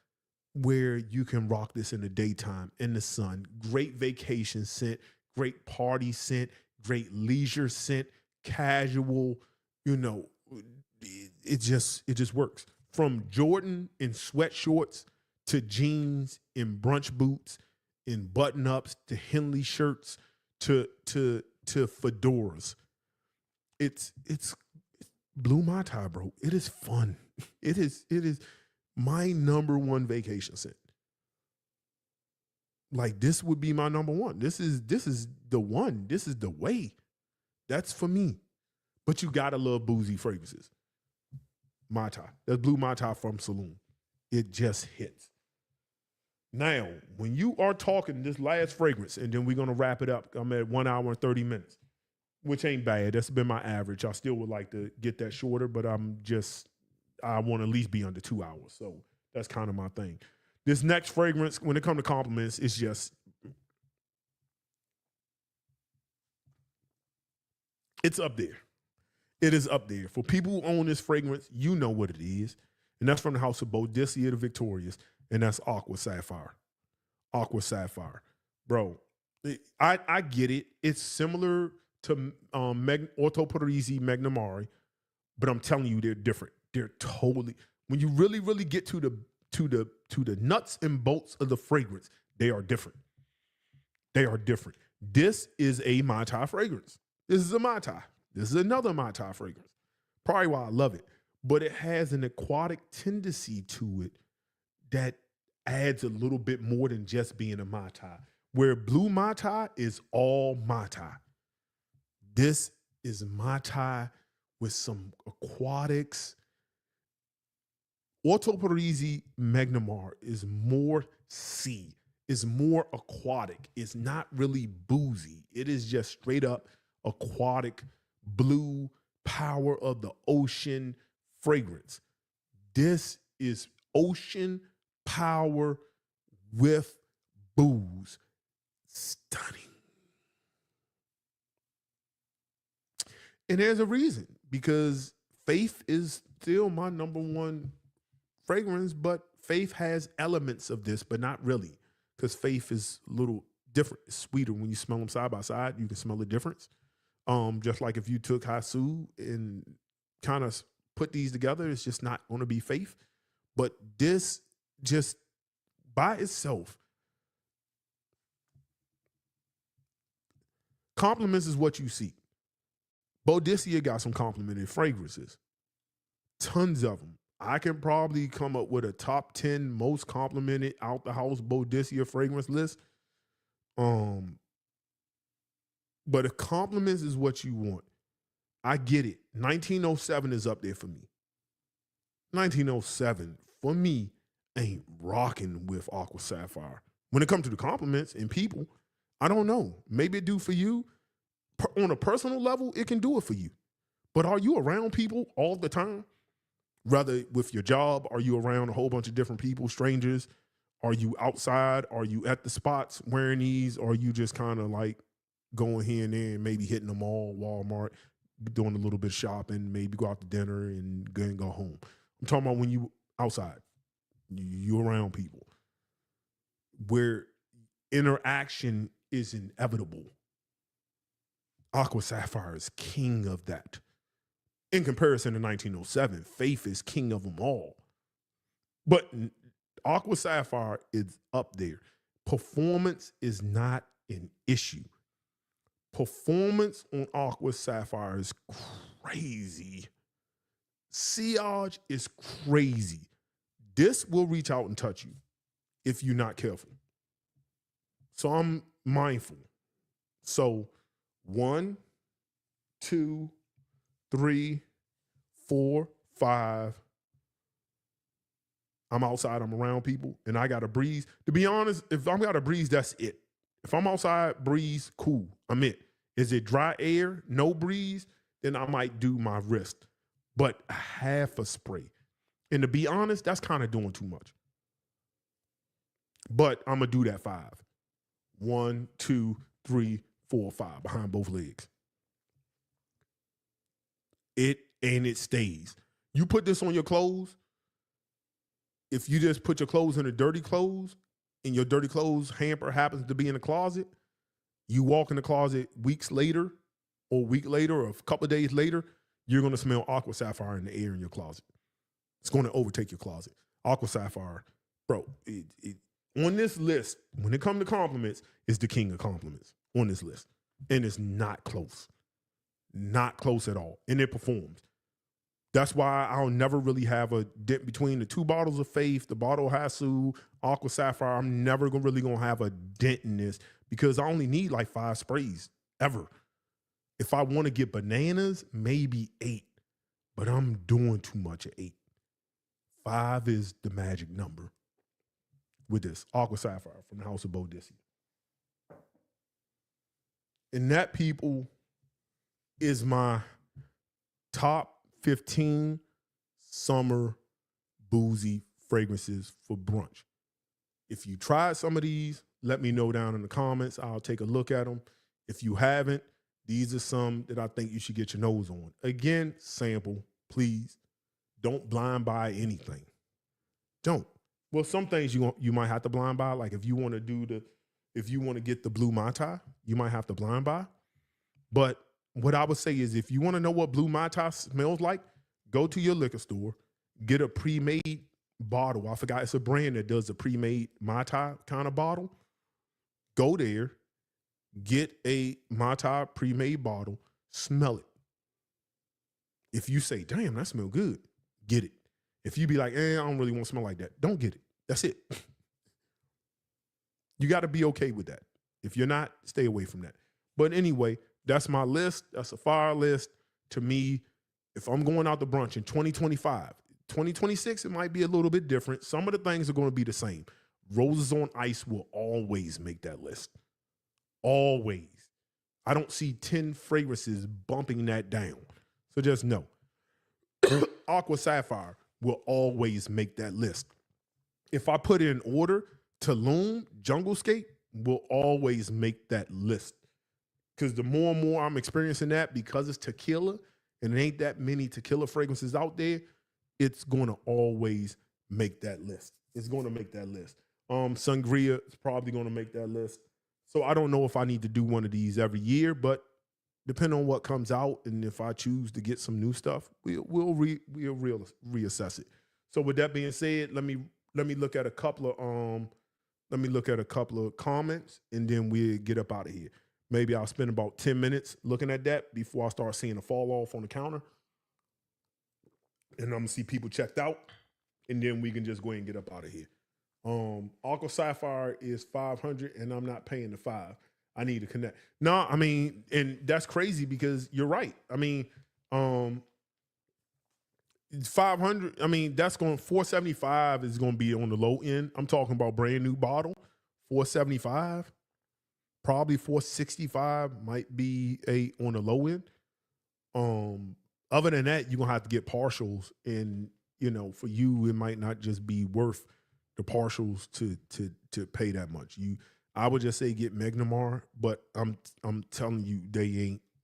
where you can rock this in the daytime, in the sun. Great vacation scent, great party scent, great leisure scent, casual, it just works. From Jordan in sweat shorts to jeans in brunch boots, in button ups to Henley shirts to fedoras. It's Blue Mai Tai, bro. It is fun. It is my number one vacation scent. Like, this would be my number one. This is the one. This is the way. That's for me. But you gotta love boozy fragrances. Mai Tai. That's Blue Mai Tai from Salum. It just hits. Now, when you are talking this last fragrance, and then we're gonna wrap it up. I'm at 1 hour and 30 minutes, which ain't bad. That's been my average. I still would like to get that shorter, but I want to at least be under 2 hours. So that's kind of my thing. This next fragrance, when it comes to compliments, it's just, it's up there. It is up there. For people who own this fragrance, you know what it is. And that's from the house of Boadicea the Victorious, and that's Aqua Sapphire. Aqua Sapphire. Bro, I get it. It's similar to Orto Parisi Magnamari, but I'm telling you, they're different. They're totally, when you really, really get to the nuts and bolts of the fragrance, they are different. They are different. This is a Mai Tai fragrance. This is a Mai Tai. This is another Mai Tai fragrance. Probably why I love it. But it has an aquatic tendency to it that adds a little bit more than just being a Mai Tai. Where Blue Mai Tai is all Mai Tai. This is Mai Tai with some aquatics. Orto Parisi Magnamar is more sea, is more aquatic. It's not really boozy. It is just straight up aquatic, blue, power of the ocean fragrance. This is ocean power with booze. Stunning. And there's a reason, because Faith is still my number one fragrance, but Faith has elements of this, but not really, because Faith is a little different. It's sweeter. When you smell them side by side, you can smell the difference. Just like if you took Hasu and kind of put these together, it's just not going to be Faith. But this just by itself, compliments is what you seek. Boadicea got some complimented fragrances. Tons of them. I can probably come up with a top 10 most complimented out the house Boadicea fragrance list. But if compliments is what you want, I get it. 1907 is up there for me. 1907, for me, ain't rocking with Aqua Sapphire. When it comes to the compliments and people, I don't know. Maybe it do for you. On a personal level, it can do it for you. But are you around people all the time? Rather with your job, are you around a whole bunch of different people, strangers? Are you outside? Are you at the spots wearing these? Or are you just kind of like going here and there and maybe hitting the mall, Walmart, doing a little bit of shopping, maybe go out to dinner and go home? I'm talking about when you outside, you around people, where interaction is inevitable. Aqua Sapphire is king of that. In comparison to 1907, Faith is king of them all. But Aqua Sapphire is up there. Performance is not an issue. performance on Aqua Sapphire is crazy. Sillage is crazy. This will reach out and touch you if you're not careful. So I'm mindful. So 1, 2, 3, 4, 5. I'm outside, I'm around people, and I got a breeze. To be honest, if I'm got a breeze, that's it. If I'm outside, breeze, cool, I'm it. Is it dry air, no breeze, then I might do my wrist. But half a spray. And to be honest, that's kind of doing too much. But I'm going to do that 5. 1, 2, 3, 4, 5 behind both legs. It stays. You put this on your clothes. If you just put your clothes in the dirty clothes and your dirty clothes hamper happens to be in the closet, you walk in the closet weeks later or a week later or a couple of days later, you're going to smell Aqua Sapphire in the air in your closet. It's going to overtake your closet. Aqua Sapphire, bro, on this list, when it comes to compliments, it's the king of compliments on this list. And it's not close. Not close at all. And it performs. That's why I'll never really have a dip between the 2 bottles of Faith, the bottle of Hasu, Aqua Sapphire. I'm never really going to have a dent in this because I only need like 5 sprays ever. If I want to get bananas, maybe 8. But I'm doing too much at 8. 5 is the magic number with this Aqua Sapphire from the House of Boadicea. And that, people, is my top 15 summer boozy fragrances for brunch. If you tried some of these, let me know down in the comments. I'll take a look at them. If you haven't, these are some that I think you should get your nose on. Again, sample, please. Don't blind buy anything. Don't. Well, some things you might have to blind buy. Like if you want to get the blue Mai Tai, you might have to blind buy. But what I would say is if you want to know what blue Mai Tai smells like, go to your liquor store, get a pre-made bottle. I forgot, it's a brand that does a pre-made Mai Tai kind of bottle. Go there, get a Mai Tai pre-made bottle, smell it. If you say, damn, that smells good, get it. If you be like, I don't really want to smell like that, don't get it. That's it. You got to be okay with that. If you're not, stay away from that. But anyway, that's my list. That's a fire list. To me, if I'm going out to brunch in 2025, 2026, it might be a little bit different. Some of the things are going to be the same. Roses on Ice will always make that list. Always. I don't see 10 fragrances bumping that down. So just know. Aqua Sapphire will always make that list. If I put it in order, Tulum, Junglescape will always make that list. Because the more and more I'm experiencing that, because it's tequila, and there ain't that many tequila fragrances out there, it's going to always make that list. It's going to make that list. Sangria is probably going to make that list. So I don't know if I need to do one of these every year, but depending on what comes out and if I choose to get some new stuff, we'll reassess it. So with that being said, let me look at a couple of comments, and then we'll get up out of here. Maybe I'll spend about 10 minutes looking at that before I start seeing a fall off on the counter. And I'm gonna see people checked out, and then we can just go ahead and get up out of here. Aqua Sapphire is $500, and I'm not paying the $5. I need to connect. No, I mean, and that's crazy because you're right. I mean, 500. I mean, that's going $475 is going to be on the low end. I'm talking about brand new bottle, $475. Probably $465 might be on the low end. Other than that, you're gonna have to get partials, and for you, it might not just be worth the partials to pay that much. I would just say get Magnamar, but I'm telling you,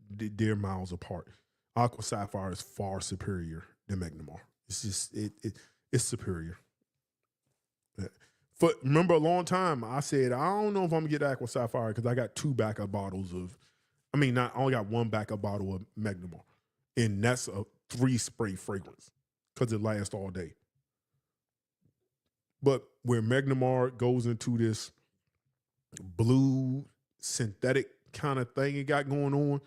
they're miles apart. Aqua Sapphire is far superior than Magnamar. It's just it's superior. Remember a long time I said I don't know if I'm gonna get Aqua Sapphire because I got 2 backup bottles I only got 1 backup bottle of Magnamar, and that's a 3-spray fragrance because it lasts all day. But where Magnamar goes into this blue synthetic kind of thing it got going on,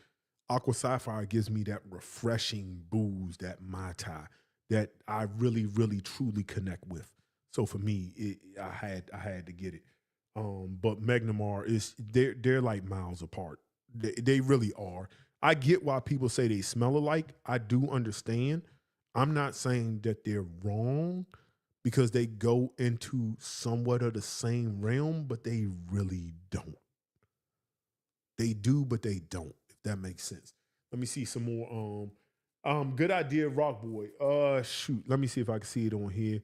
Aqua Sapphire gives me that refreshing booze, that Mai Tai, that I really, really, truly connect with. So for me, I had to get it. But Magnamar they're like miles apart. They really are. I get why people say they smell alike. I do understand. I'm not saying that they're wrong because they go into somewhat of the same realm, but they really don't. They do, but they don't, if that makes sense. Let me see some more. Good idea, Rock Boy. Shoot. Let me see if I can see it on here.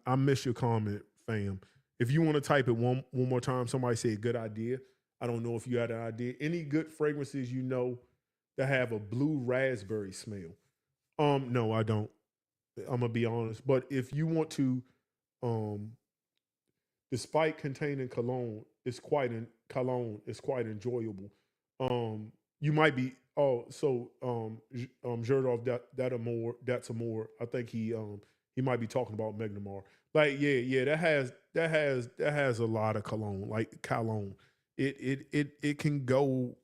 I miss your comment, fam. If you want to type it one more time, somebody said good idea. I don't know if you had an idea. Any good fragrances you know that have a blue raspberry smell? No, I don't. I'm gonna be honest. But if you want to, despite containing cologne, it's quite enjoyable. You might be Jerdov that's a more. I think he might be talking about Magnamar. Like yeah, that has a lot of cologne, like cologne. It can go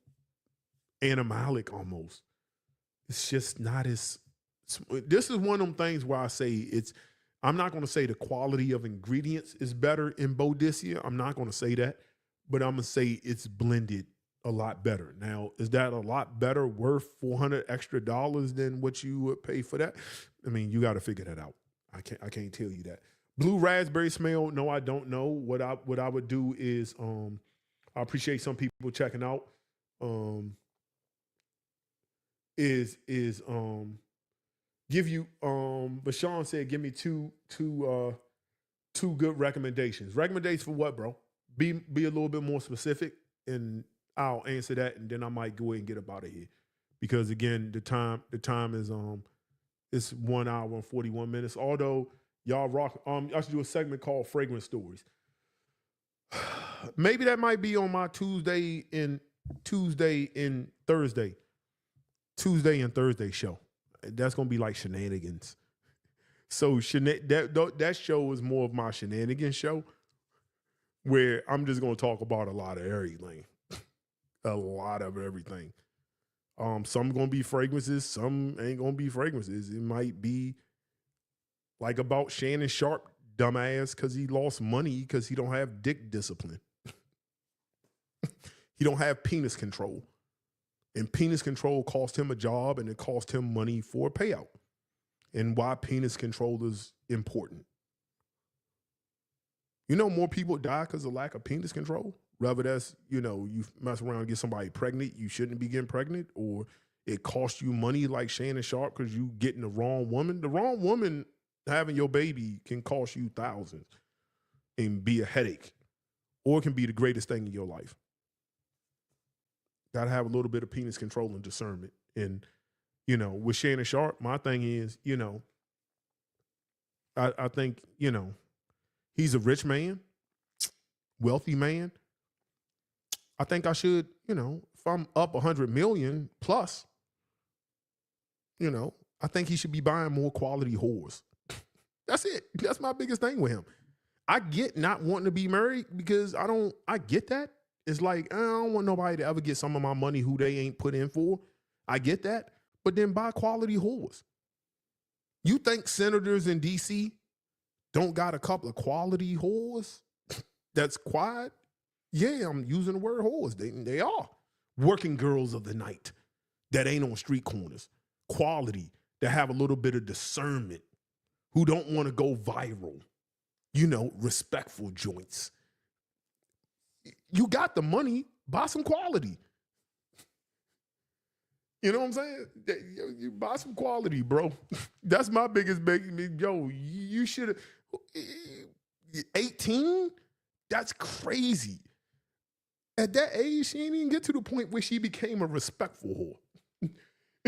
animalic almost. It's just not as. This is one of them things where I say I'm not going to say the quality of ingredients is better in Boadicea. I'm not going to say that, but I'm going to say it's blended a lot better. Now, is that a lot better, worth $400 extra than what you would pay for that? I mean, you got to figure that out. I can't tell you that. Blue raspberry smell? No, I don't know. What I would do is I appreciate some people checking out. Give you Bashan said give me two good recommendations. Recommendations for what, bro? Be a little bit more specific and I'll answer that and then I might go ahead and get up out of here. Because again, the time is it's 1 hour and 41 minutes. Although y'all rock I should do a segment called Fragrance Stories. Maybe that might be on my Tuesday and Thursday show. That's gonna be like shenanigans. So that show is more of my shenanigans show, where I'm just gonna talk about a lot of everything, a lot of everything. Some gonna be fragrances, some ain't gonna be fragrances. It might be like about Shannon Sharp, dumbass, because he lost money because he don't have dick discipline. He don't have penis control. And penis control cost him a job and it cost him money for a payout. And why penis control is important. You know, more people die because of lack of penis control. Whether that's, you mess around and get somebody pregnant, you shouldn't be getting pregnant, or it costs you money like Shannon Sharp because you getting the wrong woman. The wrong woman having your baby can cost you thousands and be a headache, or it can be the greatest thing in your life. Got to have a little bit of penis control and discernment. And, with Shannon Sharp, my thing is, I think, he's a rich man, wealthy man. I think I should, if I'm up 100 million plus, I think he should be buying more quality whores. That's it. That's my biggest thing with him. I get not wanting to be married because I get that. It's like, I don't want nobody to ever get some of my money who they ain't put in for. I get that. But then buy quality whores. You think senators in D.C. don't got a couple of quality whores that's quiet? Yeah, I'm using the word whores. They are. Working girls of the night that ain't on street corners. Quality, that have a little bit of discernment, who don't want to go viral. Respectful joints. You got the money, buy some quality. You know what I'm saying? You buy some quality, bro. That's my biggest big. Yo, you should have 18? That's crazy. At that age, she didn't even get to the point where she became a respectful whore.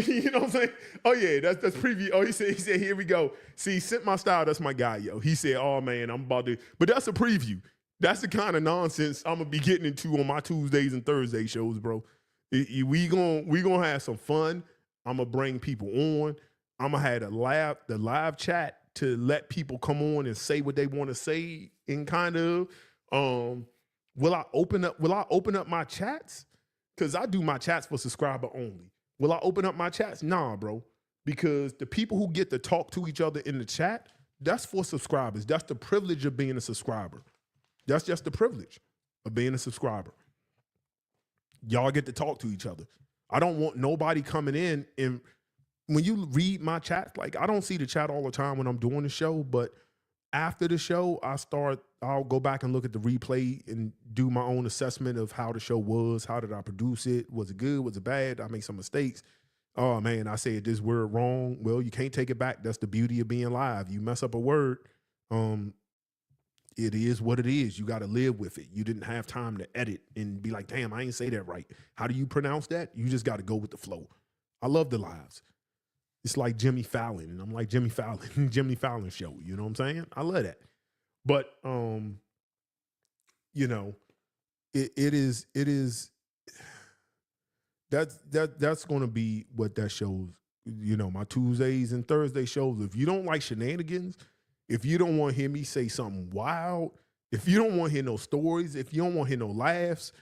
You know what I'm saying? Oh yeah, that's preview. Oh, he said, here we go. See, Scent My Style, that's my guy, yo. He said, oh man, I'm about to, but that's a preview. That's the kind of nonsense I'm gonna be getting into on my Tuesdays and Thursday shows, bro. We gonna have some fun. I'm gonna bring people on. I'm gonna have the live chat to let people come on and say what they want to say, and kind of Will I open up my chats? Because I do my chats for subscriber only. Will I open up my chats? Nah, bro. Because the people who get to talk to each other in the chat, that's for subscribers. That's the privilege of being a subscriber. That's just the privilege of being a subscriber. Y'all get to talk to each other. I don't want nobody coming in, and when you read my chat, like I don't see the chat all the time when I'm doing the show, but after the show, I'll go back and look at the replay and do my own assessment of how the show was. How did I produce it? Was it good? Was it bad? I made some mistakes. Oh man, I said this word wrong. Well, you can't take it back. That's the beauty of being live. You mess up a word, it is what it is. You got to live with it. You didn't have time to edit and be like, damn, I ain't say that right. How do you pronounce that? You just got to go with the flow. I love the lives. It's like Jimmy Fallon. I'm like Jimmy Fallon, Jimmy Fallon show. You know what I'm saying? I love that. But, you know, it is, that's going to be what that shows, you know, my Tuesdays and Thursday shows. If you don't like shenanigans, if you don't want to hear me say something wild, if you don't want to hear no stories, if you don't want to hear no laughs,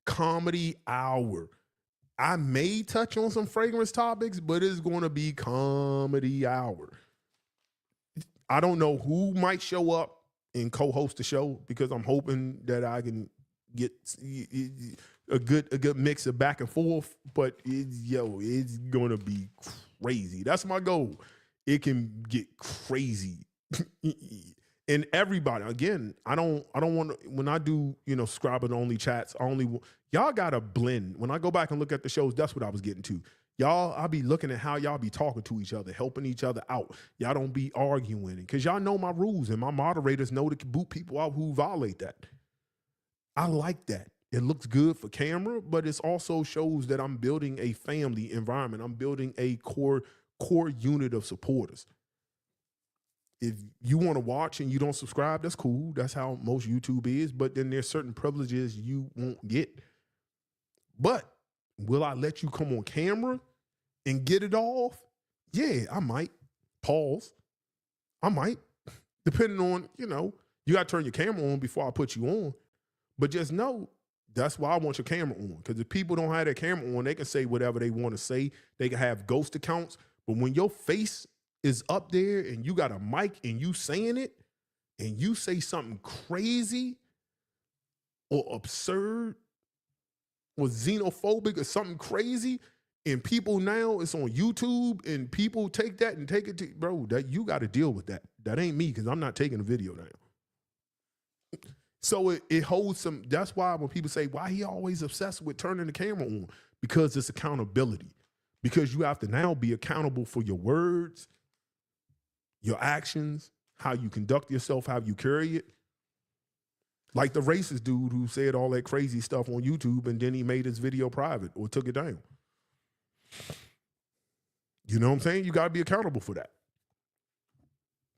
comedy hour. I may touch on some fragrance topics, but it's going to be comedy hour. I don't know who might show up and co-host the show because I'm hoping that I can get a good mix of back and forth, but it's going to be crazy. That's my goal. It can get crazy. And everybody, again, I don't want to, when I do, you know, subscriber only chats, y'all got to blend. When I go back and look at the shows, that's what I was getting to. Y'all, I'll be looking at how y'all be talking to each other, helping each other out. Y'all don't be arguing. Because y'all know my rules and my moderators know to boot people out who violate that. I like that. It looks good for camera, but it also shows that I'm building a family environment. I'm building a core unit of supporters. If you want to watch and you don't subscribe, that's cool. That's how most YouTube is. But then there's certain privileges you won't get. But will I let you come on camera and get it off? Yeah, I might. Pause. I might. Depending on, you know, you got to turn your camera on before I put you on. But just know, that's why I want your camera on. Because if people don't have their camera on, they can say whatever they want to say. They can have ghost accounts. But when your face is up there and you got a mic and you saying it and you say something crazy or absurd or xenophobic or something crazy, and people now it's on YouTube and people take that and take it to, bro, that you got to deal with that. That ain't me because I'm not taking the video down. So it holds some, that's why when people say, why he always obsessed with turning the camera on? Because it's accountability. Because you have to now be accountable for your words, your actions, how you conduct yourself, how you carry it. Like the racist dude who said all that crazy stuff on YouTube and then he made his video private or took it down. You know what I'm saying? You got to be accountable for that.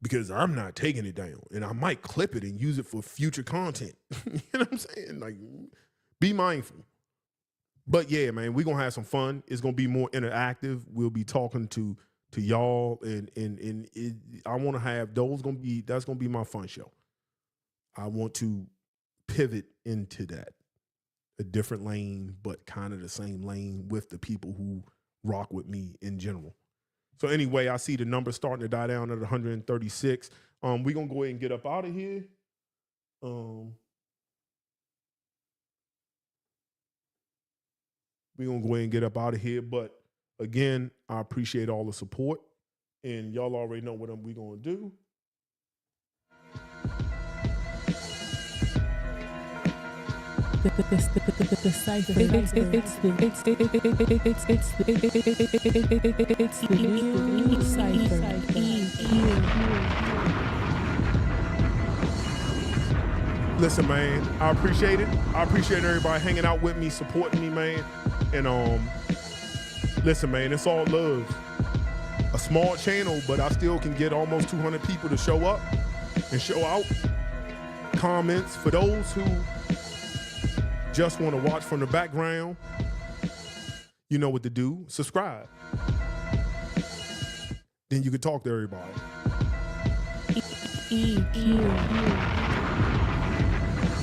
Because I'm not taking it down. And I might clip it and use it for future content. You know what I'm saying? Like, be mindful. But yeah, man, we're going to have some fun. It's going to be more interactive. We'll be talking to y'all, and I want to have that's going to be my fun show. I want to pivot into that, a different lane, but kind of the same lane with the people who rock with me in general. So anyway, I see the numbers starting to die down at 136. We're going to go ahead and get up out of here. We're going to go ahead and get up out of here, but again, I appreciate all the support, and y'all already know what we're going to do. The cipher. It's the new cipher. Listen, man, I appreciate it. I appreciate everybody hanging out with me, supporting me, man. And listen, man, it's all love. A small channel, but I still can get almost 200 people to show up and show out. Comments for those who just want to watch from the background. You know what to do. Subscribe. Then you can talk to everybody.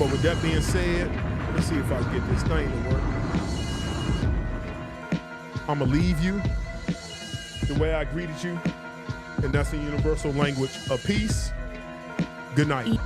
But with that being said, let's see if I can get this thing to work. I'm going to leave you the way I greeted you, and that's the universal language of peace. Good night.